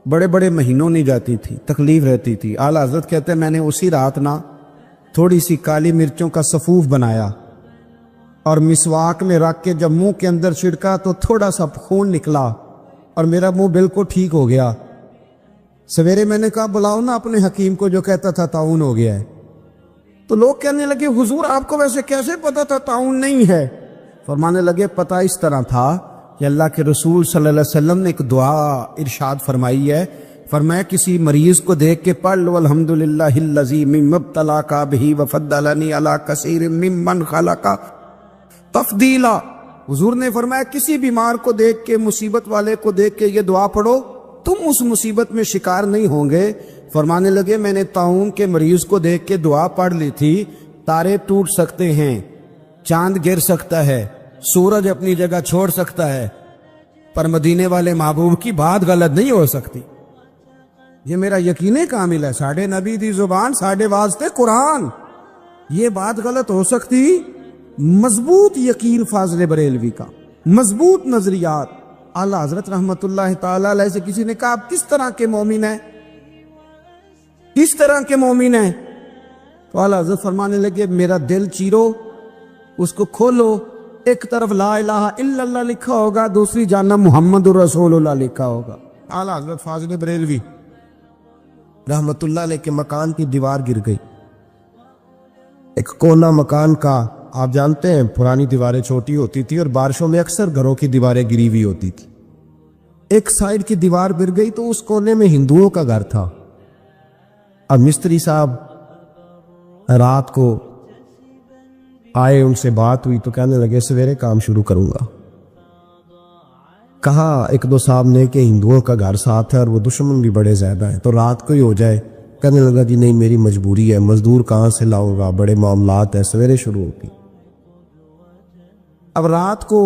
بڑے بڑے مہینوں نہیں جاتی تھی، تکلیف رہتی تھی۔ اعلیٰ حضرت کہتے ہیں میں نے اسی رات نا تھوڑی سی کالی مرچوں کا سفوف بنایا اور مسواک میں رکھ کے جب منہ کے اندر چھڑکا تو تھوڑا سا خون نکلا اور میرا منہ بالکل ٹھیک ہو گیا۔ سویرے میں نے کہا بلاؤ نا اپنے حکیم کو جو کہتا تھا طاعون ہو گیا ہے، تو لوگ کہنے لگے حضور آپ کو ویسے کیسے پتا تھا طاعون نہیں ہے؟ فرمانے لگے پتہ اس طرح تھا کہ اللہ کے رسول صلی اللہ علیہ وسلم نے ایک دعا ارشاد فرمائی ہے، فرمایا کسی مریض کو دیکھ کے پڑھ لو الحمدللہ الذی مما ابتلاک بہ وفضلنی علی کثیر ممن خلق تفضیلا۔ حضور نے فرمایا کسی بیمار کو دیکھ کے، مصیبت والے کو دیکھ کے یہ دعا پڑھو تم اس مصیبت میں شکار نہیں ہوں گے۔ فرمانے لگے میں نے طاعون کے مریض کو دیکھ کے دعا پڑھ لی تھی، تارے ٹوٹ سکتے ہیں، چاند گر سکتا ہے، سورج اپنی جگہ چھوڑ سکتا ہے، پر مدینے والے محبوب کی بات غلط نہیں ہو سکتی۔ یہ میرا یقین کامل ہے، ساڑھے نبی دی زبان ساڑھے واسطے قرآن، یہ بات غلط ہو سکتی؟ مضبوط یقین فاضل بریلوی کا، مضبوط نظریات۔ اعلیٰ حضرت رحمۃ اللہ تعالی علیہ سے کسی نے کہا آپ کس طرح کے مومن ہیں، کس طرح کے مومن ہیں؟ تو اعلیٰ حضرت فرمانے لگے میرا دل چیرو، اس کو کھولو، ایک طرف لا الہ الا اللہ لکھا ہوگا، دوسری جانب محمد الرسول اللہ لکھا ہوگا۔ اعلیٰ حضرت فاضل بریلوی رحمۃ اللہ علیہ کے مکان کی دیوار گر گئی، ایک کونا مکان کا، آپ جانتے ہیں پرانی دیواریں چھوٹی ہوتی تھی اور بارشوں میں اکثر گھروں کی دیواریں گری ہوئی ہوتی تھی۔ ایک سائیڈ کی دیوار گر گئی تو اس کونے میں ہندوؤں کا گھر تھا۔ اب مستری صاحب رات کو آئے، ان سے بات ہوئی تو کہنے لگے سویرے کام شروع کروں گا۔ کہا ایک دو صاحب نے کہ ہندوؤں کا گھر ساتھ ہے اور وہ دشمن بھی بڑے زیادہ ہیں تو رات کو ہی ہو جائے۔ کہنے لگا جی نہیں میری مجبوری ہے، مزدور کہاں سے لاؤں گا، بڑے معاملات ہیں، سویرے شروع ہوگی۔ اب رات کو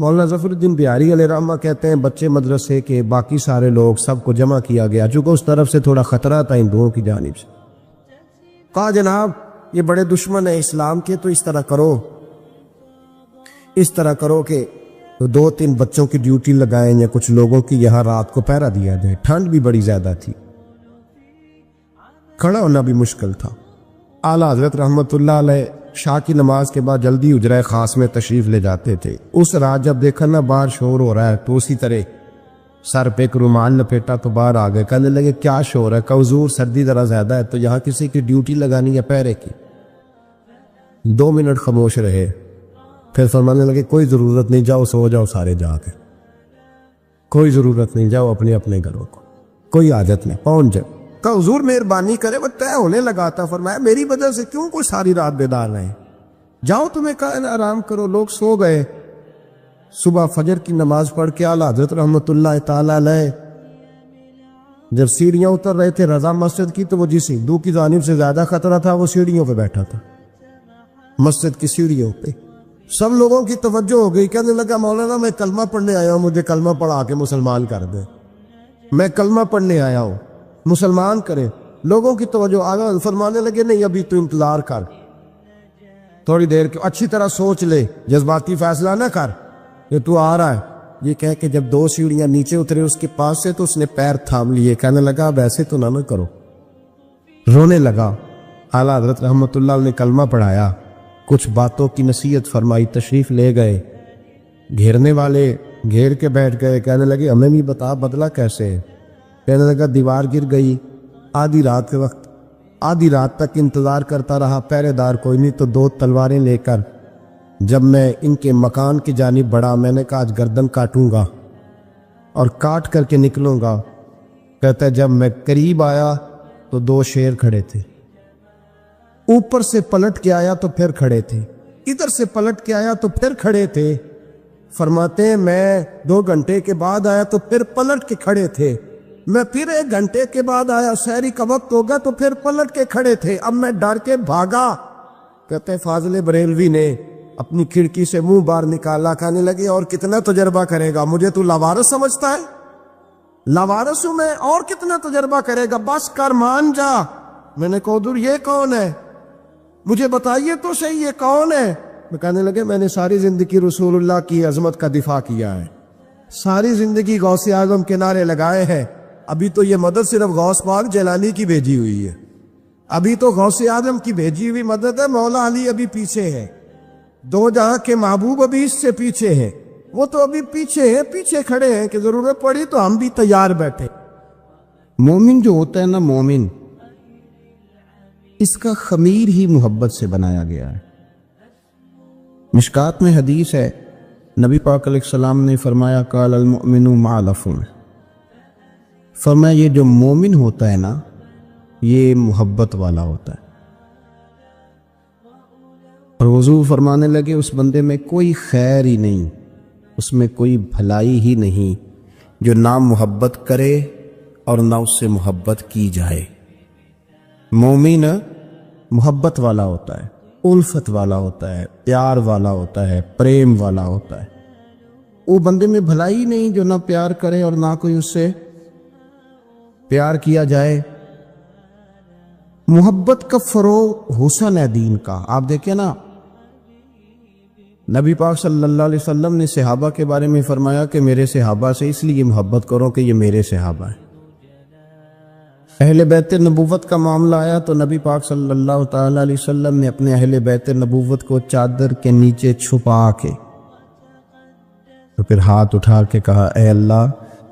مولانا ظفر الدین بہاری علیہ رحمہ کہتے ہیں بچے مدرسے کے باقی سارے لوگ سب کو جمع کیا گیا، چونکہ اس طرف سے تھوڑا خطرہ تھا ہندوؤں کی جانب سے۔ کہا جناب یہ بڑے دشمن ہیں اسلام کے، تو اس طرح کرو کہ دو تین بچوں کی ڈیوٹی لگائیں یا کچھ لوگوں کی یہاں رات کو پہرا دیا جائے، ٹھنڈ بھی بڑی زیادہ تھی، کھڑا ہونا بھی مشکل تھا۔ اعلیٰ حضرت رحمۃ اللہ علیہ شاہ کی نماز کے بعد جلدی اجرائے خاص میں تشریف لے جاتے تھے۔ اس رات جب دیکھا نا باہر شور ہو رہا ہے تو اسی طرح سر پہ ایک رومال لپیٹا تو باہر آ گئے، کہنے لگے کیا شور ہے؟ کہ حضور سردی ذرا زیادہ ہے تو یہاں کسی کی ڈیوٹی لگانی ہے پہرے کی۔ 2 منٹ خاموش رہے، پھر فرمانے لگے کوئی ضرورت نہیں، جاؤ سو جاؤ سارے جا کے، کوئی ضرورت نہیں، جاؤ اپنے اپنے گھروں کو، کوئی عادت نہیں، پہنچ جاؤ۔ کہ حضور مہربانی کرے، وہ طے ہونے لگا تھا۔ فرمایا میری وجہ سے کیوں کوئی ساری رات بیدار رہے، جاؤ تمہیں کہا آرام کرو۔ لوگ سو گئے۔ صبح فجر کی نماز پڑھ کے اعلیٰ حضرت رحمۃ اللہ تعالی علیہ جب سیڑھیاں اتر رہے تھے رضا مسجد کی، تو وہ جس ہندو کی جانب سے زیادہ خطرہ تھا وہ سیڑھیوں پہ بیٹھا تھا، مسجد کی سیڑھیوں پہ۔ سب لوگوں کی توجہ ہو گئی، کہنے لگا مولانا میں کلمہ پڑھنے آیا ہوں، مجھے کلمہ پڑھا کے مسلمان کر دے، میں کلمہ پڑھنے آیا ہوں، مسلمان کرے۔ لوگوں کی توجہ آگا فرمانے لگے نہیں ابھی تو انتظار کر، تھوڑی دیر کے اچھی طرح سوچ لے، جذباتی فیصلہ نہ کر کہ تو آ رہا ہے۔ یہ کہہ کے جب 2 سیڑھیاں نیچے اترے اس کے پاس سے تو اس نے پیر تھام لیے، کہنے لگا اب ایسے تو نہ کرو، رونے لگا۔ اعلیٰ حضرت رحمت اللہ نے کلمہ پڑھایا، کچھ باتوں کی نصیحت فرمائی، تشریف لے گئے۔ گھیرنے والے گھیر کے بیٹھ گئے، کہنے لگے ہمیں بھی بتا بدلا کیسے ہے؟ کہنے لگا دیوار گر گئی آدھی رات کے وقت، آدھی رات تک انتظار کرتا رہا، پہرے دار کوئی نہیں، تو 2 تلواریں لے کر جب میں ان کے مکان کی جانب بڑھا، میں نے کہا آج گردن کاٹوں گا اور کاٹ کر کے نکلوں گا۔ کہتا ہے جب میں قریب آیا تو 2 شیر کھڑے تھے، اوپر سے پلٹ کے آیا تو پھر کھڑے تھے، ادھر سے پلٹ کے آیا تو پھر کھڑے تھے۔ فرماتے ہیں میں 2 گھنٹے کے بعد آیا تو پھر پلٹ کے کھڑے تھے، میں پھر 1 گھنٹے کے بعد آیا، سحری کا وقت ہوگا تو پھر پلٹ کے کھڑے تھے، اب میں ڈر کے بھاگا۔ کہتے ہیں فاضل بریلوی نے اپنی کھڑکی سے منہ باہر نکالا، کہنے لگے اور کتنا تجربہ کرے گا؟ مجھے تو لاوارث سمجھتا ہے؟ لاوارث ہوں میں، اور کتنا تجربہ کرے گا؟ بس کر مان جا۔ میں نے کہا حضور یہ کون ہے؟ مجھے بتائیے تو صحیح یہ کون ہے؟ میں کہنے لگے میں نے ساری زندگی رسول اللہ کی عظمت کا دفاع کیا ہے، ساری زندگی غوث اعظم کے نعرے لگائے ہیں، ابھی تو یہ مدد صرف غوث پاک جیلانی کی بھیجی ہوئی ہے، ابھی تو غوث اعظم کی بھیجی ہوئی مدد ہے، مولا علی ابھی پیچھے ہے، 2 جہاں کے محبوب ابھی اس سے پیچھے ہیں، وہ تو ابھی پیچھے ہیں، پیچھے کھڑے ہیں کہ ضرورت پڑی تو ہم بھی تیار بیٹھے۔ مومن جو ہوتا ہے نا، مومن اس کا خمیر ہی محبت سے بنایا گیا ہے۔ مشکات میں حدیث ہے، نبی پاک علیہ السلام نے فرمایا قال المؤمن مع العفو، فرمایا یہ جو مومن ہوتا ہے نا یہ محبت والا ہوتا ہے۔ اور حضور فرمانے لگے اس بندے میں کوئی خیر ہی نہیں، اس میں کوئی بھلائی ہی نہیں جو نہ محبت کرے اور نہ اس سے محبت کی جائے۔ مومن محبت والا ہوتا ہے، الفت والا ہوتا ہے، پیار والا ہوتا ہے، پریم والا ہوتا ہے۔ وہ بندے میں بھلائی نہیں جو نہ پیار کرے اور نہ کوئی اس سے پیار کیا جائے۔ محبت کا فروغ حسن ہے دین کا۔ آپ دیکھیں نا، نبی پاک صلی اللہ علیہ وسلم نے صحابہ کے بارے میں فرمایا کہ میرے صحابہ سے اس لیے محبت کرو کہ یہ میرے صحابہ ہیں۔ اہل بیت نبوت کا معاملہ آیا تو نبی پاک صلی اللہ تعالی علیہ وسلم نے اپنے اہل بیت نبوت کو چادر کے نیچے چھپا کے تو پھر ہاتھ اٹھا کے کہا اے اللہ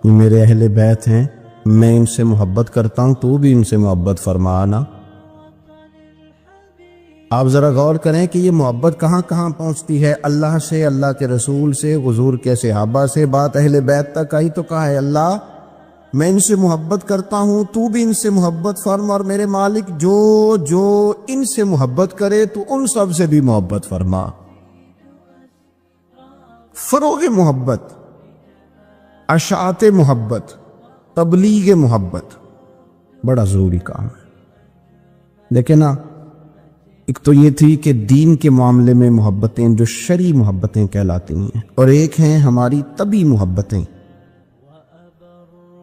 یہ میرے اہل بیت ہیں، میں ان سے محبت کرتا ہوں، تو بھی ان سے محبت فرمانا۔ آپ ذرا غور کریں کہ یہ محبت کہاں کہاں پہنچتی ہے، اللہ سے، اللہ کے رسول سے، حضور کے صحابہ سے، بات اہل بیت تک آئی تو کہا ہے اللہ میں ان سے محبت کرتا ہوں، تو بھی ان سے محبت فرما، اور میرے مالک جو جو ان سے محبت کرے تو ان سب سے بھی محبت فرما۔ فروغ محبت، اشاعت محبت، تبلیغ محبت بڑا ضروری کام ہے۔ دیکھیں نا، ایک تو یہ تھی کہ دین کے معاملے میں محبتیں جو شرعی محبتیں کہلاتی ہیں، اور ایک ہیں ہماری طبعی محبتیں۔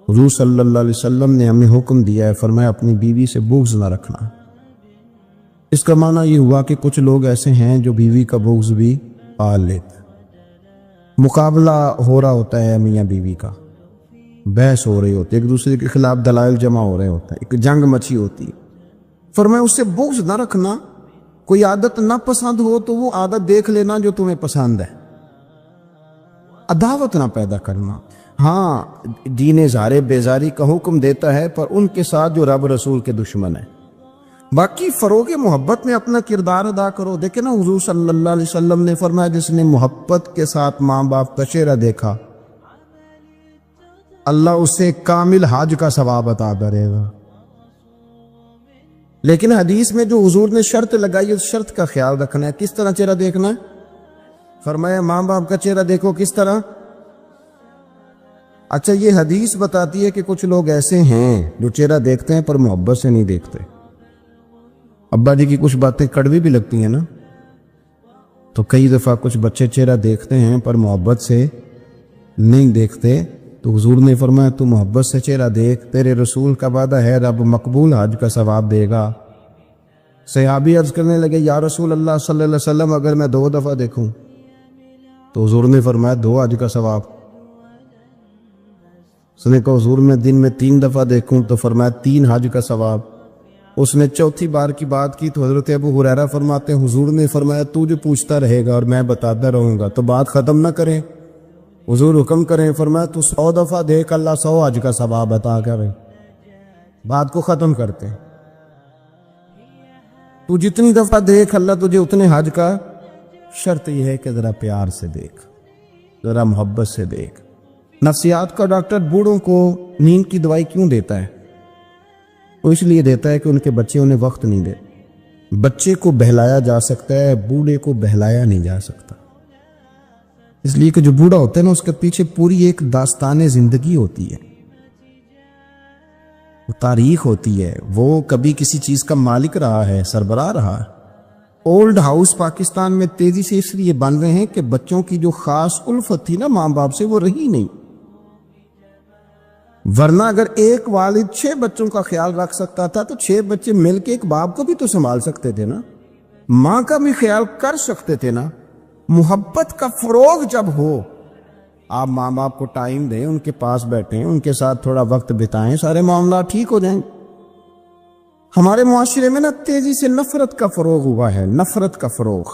حضور صلی اللہ علیہ وسلم نے ہمیں حکم دیا ہے، فرمایا اپنی بیوی سے بغض نہ رکھنا۔ اس کا معنی یہ ہوا کہ کچھ لوگ ایسے ہیں جو بیوی کا بغض بھی پال لیتے ہیں۔ مقابلہ ہو رہا ہوتا ہے میاں بیوی کا، بحث ہو رہی ہوتی ہے، ایک دوسرے کے خلاف دلائل جمع ہو رہے ہوتے ہیں، ایک جنگ مچی ہوتی ہے۔ فرمایا اس سے بغض نہ رکھنا، کوئی عادت نہ پسند ہو تو وہ عادت دیکھ لینا جو تمہیں پسند ہے، عداوت نہ پیدا کرنا۔ ہاں دین زار بیزاری کا حکم دیتا ہے پر ان کے ساتھ جو رب رسول کے دشمن ہیں۔ باقی فروغ محبت میں اپنا کردار ادا کرو۔ دیکھیں نا، حضور صلی اللہ علیہ وسلم نے فرمایا جس نے محبت کے ساتھ ماں باپ کا چہرہ دیکھا اللہ اسے کامل حج کا ثواب عطا کرے گا۔ لیکن حدیث میں جو حضور نے شرط لگائی اس شرط کا خیال رکھنا ہے۔ کس طرح چہرہ دیکھنا ہے؟ فرمایا ماں باپ کا چہرہ دیکھو کس طرح؟ اچھا، یہ حدیث بتاتی ہے کہ کچھ لوگ ایسے ہیں جو چہرہ دیکھتے ہیں پر محبت سے نہیں دیکھتے۔ ابا جی کی کچھ باتیں کڑوی بھی لگتی ہیں نا، تو کئی دفعہ کچھ بچے چہرہ دیکھتے ہیں پر محبت سے نہیں دیکھتے، تو حضور نے فرمایا تو محبت سے چہرہ دیکھ، تیرے رسول کا وعدہ ہے رب مقبول حج کا ثواب دے گا۔ صحابی عرض کرنے لگے یا رسول اللہ صلی اللہ علیہ وسلم اگر میں 2 دفعہ دیکھوں؟ تو حضور نے فرمایا 2 حج کا ثواب۔ اس نے کہا حضور میں دن میں 3 دفعہ دیکھوں؟ تو فرمایا 3 حج کا ثواب۔ اس نے چوتھی بار کی بات کی تو حضرت ابو ہریرہ فرماتے ہیں حضور نے فرمایا تو جو پوچھتا رہے گا اور میں بتاتا رہوں گا تو بات ختم نہ کریں۔ حضور حکم کریں، فرمایا تو 100 دفعہ دیکھ اللہ 100 حج کا ثواب عطا کرے۔ بات کو ختم کرتے ہیں، تو جتنی دفعہ دیکھ اللہ تجھے اتنے حج کا، شرط یہ ہے کہ ذرا پیار سے دیکھ، ذرا محبت سے دیکھ۔ نفسیات کا ڈاکٹر بوڑھوں کو نیند کی دوائی کیوں دیتا ہے؟ وہ اس لیے دیتا ہے کہ ان کے بچے انہیں وقت نہیں دے۔ بچے کو بہلایا جا سکتا ہے، بوڑھے کو بہلایا نہیں جا سکتا، اس لیے کہ جو بوڑھا ہوتا ہے نا اس کے پیچھے پوری ایک داستان زندگی ہوتی ہے، وہ تاریخ ہوتی ہے، وہ کبھی کسی چیز کا مالک رہا ہے، سربراہ رہا ہے۔ اولڈ ہاؤس پاکستان میں تیزی سے اس لیے بن رہے ہیں کہ بچوں کی جو خاص الفت تھی نا ماں باپ سے وہ رہی نہیں، ورنہ اگر ایک والد 6 بچوں کا خیال رکھ سکتا تھا تو 6 بچے مل کے ایک باپ کو بھی تو سنبھال سکتے تھے نا، ماں کا بھی خیال کر سکتے تھے نا۔ محبت کا فروغ جب ہو، آپ ماں باپ کو ٹائم دیں، ان کے پاس بیٹھیں، ان کے ساتھ تھوڑا وقت بتائیں، سارے معاملات ٹھیک ہو جائیں۔ ہمارے معاشرے میں نا تیزی سے نفرت کا فروغ ہوا ہے، نفرت کا فروغ۔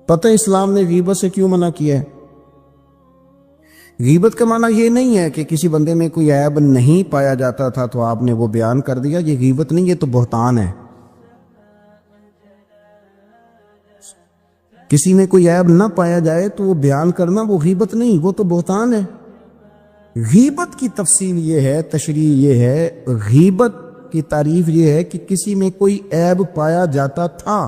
پتہ اسلام نے غیبت سے کیوں منع کیا ہے؟ غیبت کا معنی یہ نہیں ہے کہ کسی بندے میں کوئی عیب نہیں پایا جاتا تھا تو آپ نے وہ بیان کر دیا، یہ غیبت نہیں، یہ تو بہتان ہے۔ کسی میں کوئی عیب نہ پایا جائے تو وہ بیان کرنا وہ غیبت نہیں، وہ تو بہتان ہے۔ غیبت کی تفصیل یہ ہے، تشریح یہ ہے، غیبت کی تعریف یہ ہے کہ کسی میں کوئی عیب پایا جاتا تھا،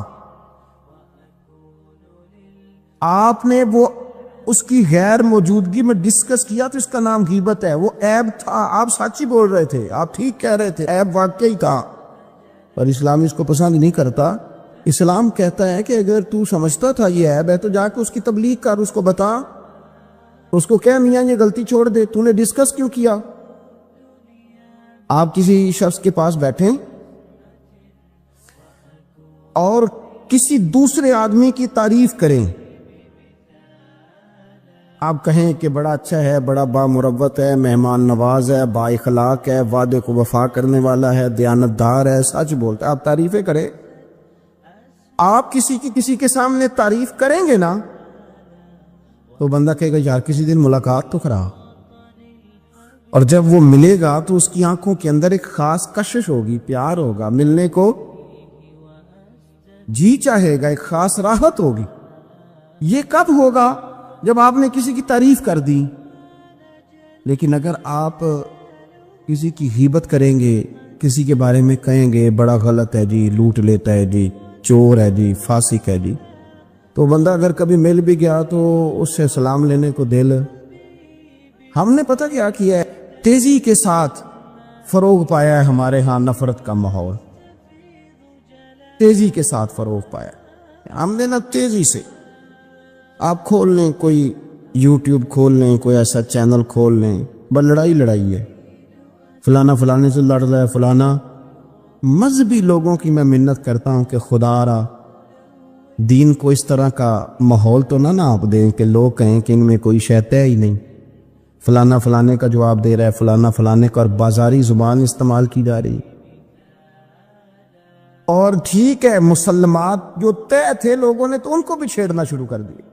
آپ نے وہ اس کی غیر موجودگی میں ڈسکس کیا تو اس کا نام غیبت ہے۔ وہ عیب تھا، آپ سچ ہی بول رہے تھے، آپ ٹھیک کہہ رہے تھے، عیب واقعی تھا، پر اسلام اس کو پسند نہیں کرتا۔ اسلام کہتا ہے کہ اگر تو سمجھتا تھا یہ عیب ہے تو جا کے اس کی تبلیغ کر، اس کو بتا، اس کو کہہ میاں یہ غلطی چھوڑ دے، تو نے ڈسکس کیوں کیا؟ آپ کسی شخص کے پاس بیٹھیں اور کسی دوسرے آدمی کی تعریف کریں، آپ کہیں کہ بڑا اچھا ہے، بڑا بامروت ہے، مہمان نواز ہے، با اخلاق ہے، وعدے کو وفا کرنے والا ہے، دیانتدار ہے، سچ بولتا ہے، آپ تعریفیں کریں۔ آپ کسی کے سامنے تعریف کریں گے نا تو بندہ کہے گا یار کسی دن ملاقات تو کرا، اور جب وہ ملے گا تو اس کی آنکھوں کے اندر ایک خاص کشش ہوگی، پیار ہوگا، ملنے کو جی چاہے گا، ایک خاص راحت ہوگی۔ یہ کب ہوگا؟ جب آپ نے کسی کی تعریف کر دی۔ لیکن اگر آپ کسی کی غیبت کریں گے، کسی کے بارے میں کہیں گے بڑا غلط ہے جی، لوٹ لیتا ہے جی، چور ہے جی، فاسق ہے جی، تو بندہ اگر کبھی مل بھی گیا تو اس سے سلام لینے کو دل۔ ہم نے پتہ کیا کیا ہے؟ تیزی کے ساتھ فروغ پایا ہے ہمارے ہاں نفرت کا ماحول، تیزی کے ساتھ فروغ پایا ہم نے نا تیزی سے۔ آپ کھول لیں، کوئی یوٹیوب کھول لیں، کوئی ایسا چینل کھول لیں، بس لڑائی ہے، فلانا فلانے سے لڑ رہا ہے، فلانا۔ مذہبی لوگوں کی میں منت کرتا ہوں کہ خدا را دین کو اس طرح کا ماحول تو نہ آپ دیں کہ لوگ کہیں کہ ان میں کوئی شیطان ہے ہی نہیں، فلانا فلانے کا جواب دے رہا ہے، فلانا فلانے کا، اور بازاری زبان استعمال کی جا رہی۔ اور ٹھیک ہے مسلمات جو طے تھے لوگوں نے تو ان کو بھی چھیڑنا شروع کر دیا،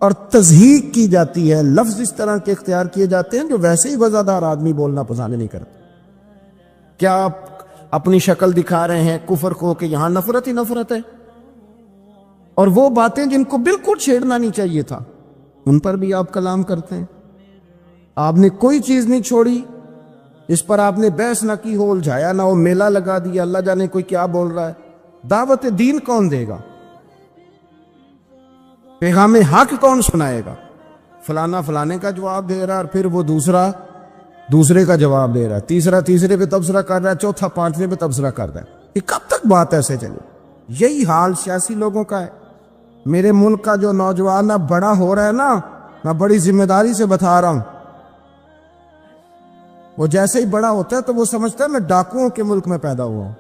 اور تضحیق کی جاتی ہے، لفظ اس طرح کے اختیار کیے جاتے ہیں جو ویسے ہی وزادار آدمی بولنا پسند نہیں کرتا۔ کیا آپ اپنی شکل دکھا رہے ہیں کفر کو کہ یہاں نفرت ہی نفرت ہے، اور وہ باتیں جن کو بالکل چھیڑنا نہیں چاہیے تھا ان پر بھی آپ کلام کرتے ہیں۔ آپ نے کوئی چیز نہیں چھوڑی، اس پر آپ نے بحث نہ کی ہو، الجھایا نہ ہو، میلہ لگا دیا، اللہ جانے کوئی کیا بول رہا ہے۔ دعوت دین کون دے گا؟ پیغام حق کون سنائے گا؟ فلانا فلانے کا جواب دے رہا، اور پھر وہ دوسرے کا جواب دے رہا ہے، تیسرا تیسرے پہ تبصرہ کر رہا ہے، چوتھا پانچویں پہ تبصرہ کر رہا ہے۔ یہ کب تک بات ایسے چلے؟ یہی حال سیاسی لوگوں کا ہے، میرے ملک کا جو نوجوان اب بڑا ہو رہا ہے نا، میں بڑی ذمہ داری سے بتا رہا ہوں، وہ جیسے ہی بڑا ہوتا ہے تو وہ سمجھتا ہے میں ڈاکوؤں کے ملک میں پیدا ہوا ہوں،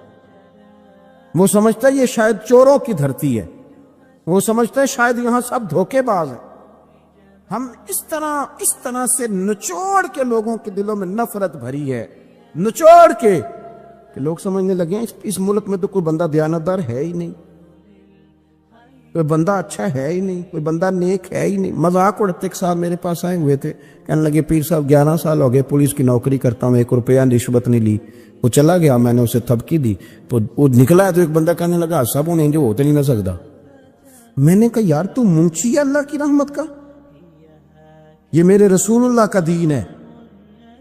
وہ سمجھتا ہے یہ شاید چوروں کی دھرتی ہے، وہ سمجھتا ہے شاید یہاں سب دھوکے باز ہیں۔ ہم اس طرح سے نچوڑ کے لوگوں کے دلوں میں نفرت بھری ہے، نچوڑ کے کہ لوگ سمجھنے لگے ہیں اس ملک میں تو کوئی بندہ دیانتدار ہے ہی نہیں، کوئی بندہ اچھا ہے ہی نہیں، کوئی بندہ نیک ہے ہی نہیں۔ مذاق اڑتے ایک صاحب میرے پاس آئے ہوئے تھے، کہنے لگے پیر صاحب 11 سال ہو گئے پولیس کی نوکری کرتا ہوں، 1 روپیہ رشوت نہیں لی۔ وہ چلا گیا، میں نے اسے تھپکی دی تو وہ نکلا ہے، تو ایک بندہ کہنے لگا سب انہیں جو ہوتے نہیں نہ سکتا۔ میں نے کہا یار تو منشی ہے اللہ کی رحمت کا، یہ میرے رسول اللہ کا دین ہے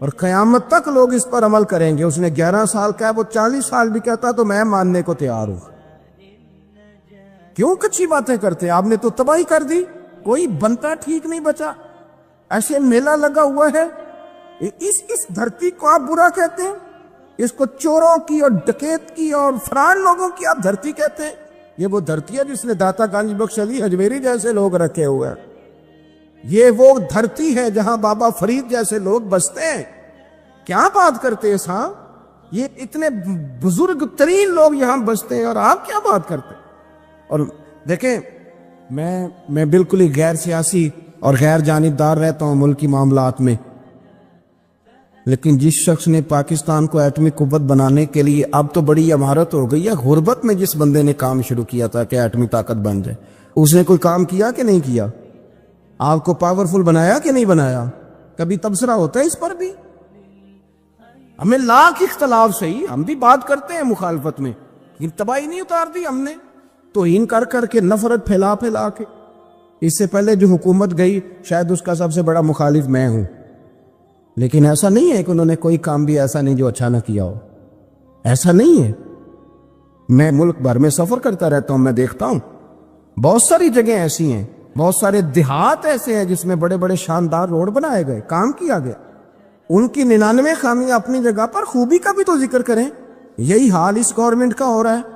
اور قیامت تک لوگ اس پر عمل کریں گے۔ اس نے 11 سال کہا، وہ 40 سال بھی کہتا تو میں ماننے کو تیار ہوں۔ کیوں کچھی باتیں کرتے؟ آپ نے تو تباہی کر دی، کوئی بنتا ٹھیک نہیں بچا، ایسے میلہ لگا ہوا ہے۔ اس دھرتی کو آپ برا کہتے ہیں، اس کو چوروں کی اور ڈکیت کی اور فران لوگوں کی آپ دھرتی کہتے ہیں؟ یہ وہ دھرتی ہے جس نے داتا گنج بخش علی اجمیری جیسے لوگ رکھے ہوئے ہیں، یہ وہ دھرتی ہے جہاں بابا فرید جیسے لوگ بستے ہیں۔ کیا بات کرتے ہیں صاحب، یہ اتنے بزرگ ترین لوگ یہاں بستے ہیں اور آپ کیا بات کرتے ہیں؟ اور دیکھیں میں بالکل ہی غیر سیاسی اور غیر جانبدار رہتا ہوں ملکی معاملات میں، لیکن جس شخص نے پاکستان کو ایٹمی قوت بنانے کے لیے، اب تو بڑی عمارت ہو گئی ہے، غربت میں جس بندے نے کام شروع کیا تھا کہ ایٹمی طاقت بن جائے، اس نے کوئی کام کیا کہ نہیں کیا؟ آپ کو پاورفل بنایا کہ نہیں بنایا؟ کبھی تبصرہ ہوتا ہے اس پر بھی؟ ہمیں لاکھ اختلاف صحیح، ہم بھی بات کرتے ہیں مخالفت میں، لیکن تباہی نہیں اتار دی ہم نے، توہین کر کر کے، نفرت پھیلا پھیلا کے۔ اس سے پہلے جو حکومت گئی شاید اس کا سب سے بڑا مخالف میں ہوں، لیکن ایسا نہیں ہے کہ انہوں نے کوئی کام بھی ایسا نہیں جو اچھا نہ کیا ہو، ایسا نہیں ہے۔ میں ملک بھر میں سفر کرتا رہتا ہوں، میں دیکھتا ہوں بہت ساری جگہیں ایسی ہیں، بہت سارے دیہات ایسے ہیں جس میں بڑے بڑے شاندار روڈ بنائے گئے، کام کیا گیا۔ ان کی 99 خامیاں اپنی جگہ پر، خوبی کا بھی تو ذکر کریں۔ یہی حال اس گورنمنٹ کا ہو رہا ہے،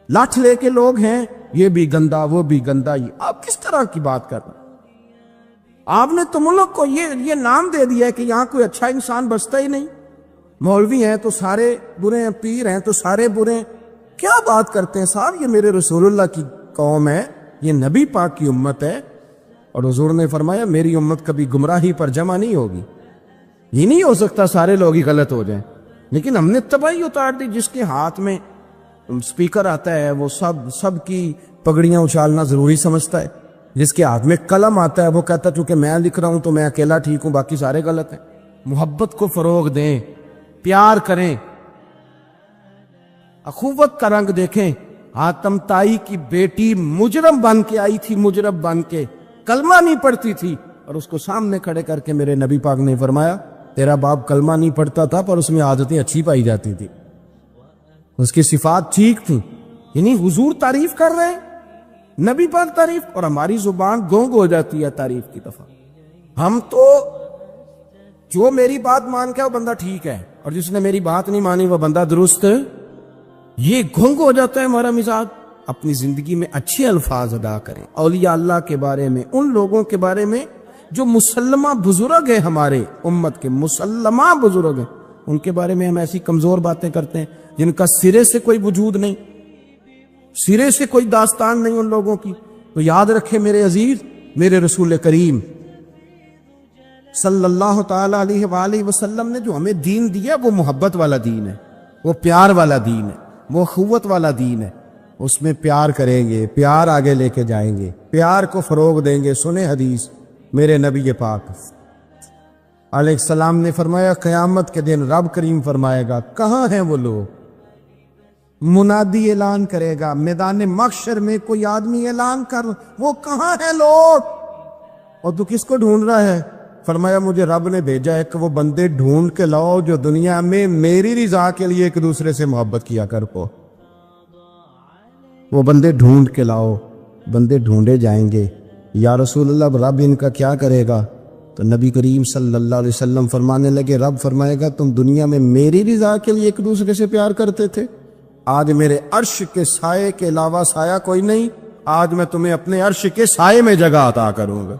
لاٹھ لے کے لوگ ہیں، یہ بھی گندا وہ بھی گندا۔ یہ آپ کس طرح کی بات کر رہے ہیں؟ آپ نے تو ملک کو یہ نام دے دیا ہے کہ یہاں کوئی اچھا انسان بستا ہی نہیں، مولوی ہیں تو سارے برے ہیں، پیر ہیں تو سارے برے ہیں۔ کیا بات کرتے ہیں صاحب، یہ میرے رسول اللہ کی قوم ہے، یہ نبی پاک کی امت ہے، اور حضور نے فرمایا میری امت کبھی گمراہی پر جمع نہیں ہوگی۔ یہ نہیں ہو سکتا سارے لوگ ہی غلط ہو جائیں، لیکن ہم نے تباہی اتار دی۔ جس کے ہاتھ میں سپیکر آتا ہے وہ سب کی پگڑیاں اچھالنا ضروری سمجھتا ہے، جس کے ہاتھ میں قلم آتا ہے وہ کہتا چونکہ میں لکھ رہا ہوں تو میں اکیلا ٹھیک ہوں، باقی سارے غلط ہیں۔ محبت کو فروغ دیں، پیار کریں، اخوت کا رنگ دیکھیں۔ حاتم طائی کی بیٹی مجرم بن کے آئی تھی، مجرم بن کے، کلمہ نہیں پڑھتی تھی، اور اس کو سامنے کھڑے کر کے میرے نبی پاک نے فرمایا تیرا باپ کلمہ نہیں پڑھتا تھا پر اس میں عادتیں اچھی پائی جاتی تھی، اس کی صفات ٹھیک تھیں۔ یعنی حضور تعریف کر رہے ہیں، نبی پاک تعریف، اور ہماری زبان گونگ ہو جاتی ہے تعریف کی دفعہ۔ ہم تو جو میری بات مان کے وہ بندہ ٹھیک ہے، اور جس نے میری بات نہیں مانی وہ بندہ درست ہے، یہ گونگ ہو جاتا ہے ہمارا مزاج۔ اپنی زندگی میں اچھے الفاظ ادا کریں، اولیاء اللہ کے بارے میں، ان لوگوں کے بارے میں جو مسلمہ بزرگ ہیں، ہمارے امت کے مسلمہ بزرگ ہیں، ان کے بارے میں ہم ایسی کمزور باتیں کرتے ہیں جن کا سرے سے کوئی وجود نہیں، سرے سے کوئی داستان نہیں ان لوگوں کی۔ تو یاد رکھے میرے عزیز، میرے رسول کریم صلی اللہ تعالی علیہ وآلہ وسلم نے جو ہمیں دین دیا وہ محبت والا دین ہے، وہ پیار والا دین ہے، وہ اخوت والا دین ہے۔ اس میں پیار کریں گے، پیار آگے لے کے جائیں گے، پیار کو فروغ دیں گے۔ سنیں حدیث میرے نبی پاک علیہ السلام نے فرمایا قیامت کے دن رب کریم فرمائے گا کہاں ہیں وہ لوگ؟ منادی اعلان کرے گا میدان محشر میں، کوئی آدمی اعلان کر وہ کہاں ہیں لوگ؟ اور تو کس کو ڈھونڈ رہا ہے؟ فرمایا مجھے رب نے بھیجا ہے کہ وہ بندے ڈھونڈ کے لاؤ جو دنیا میں میری رضا کے لیے ایک دوسرے سے محبت کیا کر کو۔ وہ بندے ڈھونڈ کے لاؤ، بندے ڈھونڈے جائیں گے۔ یا رسول اللہ رب ان کا کیا کرے گا؟ تو نبی کریم صلی اللہ علیہ وسلم فرمانے لگے رب فرمائے گا تم دنیا میں میری رضا کے لیے ایک دوسرے سے پیار کرتے تھے، آج میرے عرش کے سائے کے علاوہ سایہ کوئی نہیں، آج میں تمہیں اپنے عرش کے سائے میں جگہ عطا کروں گا۔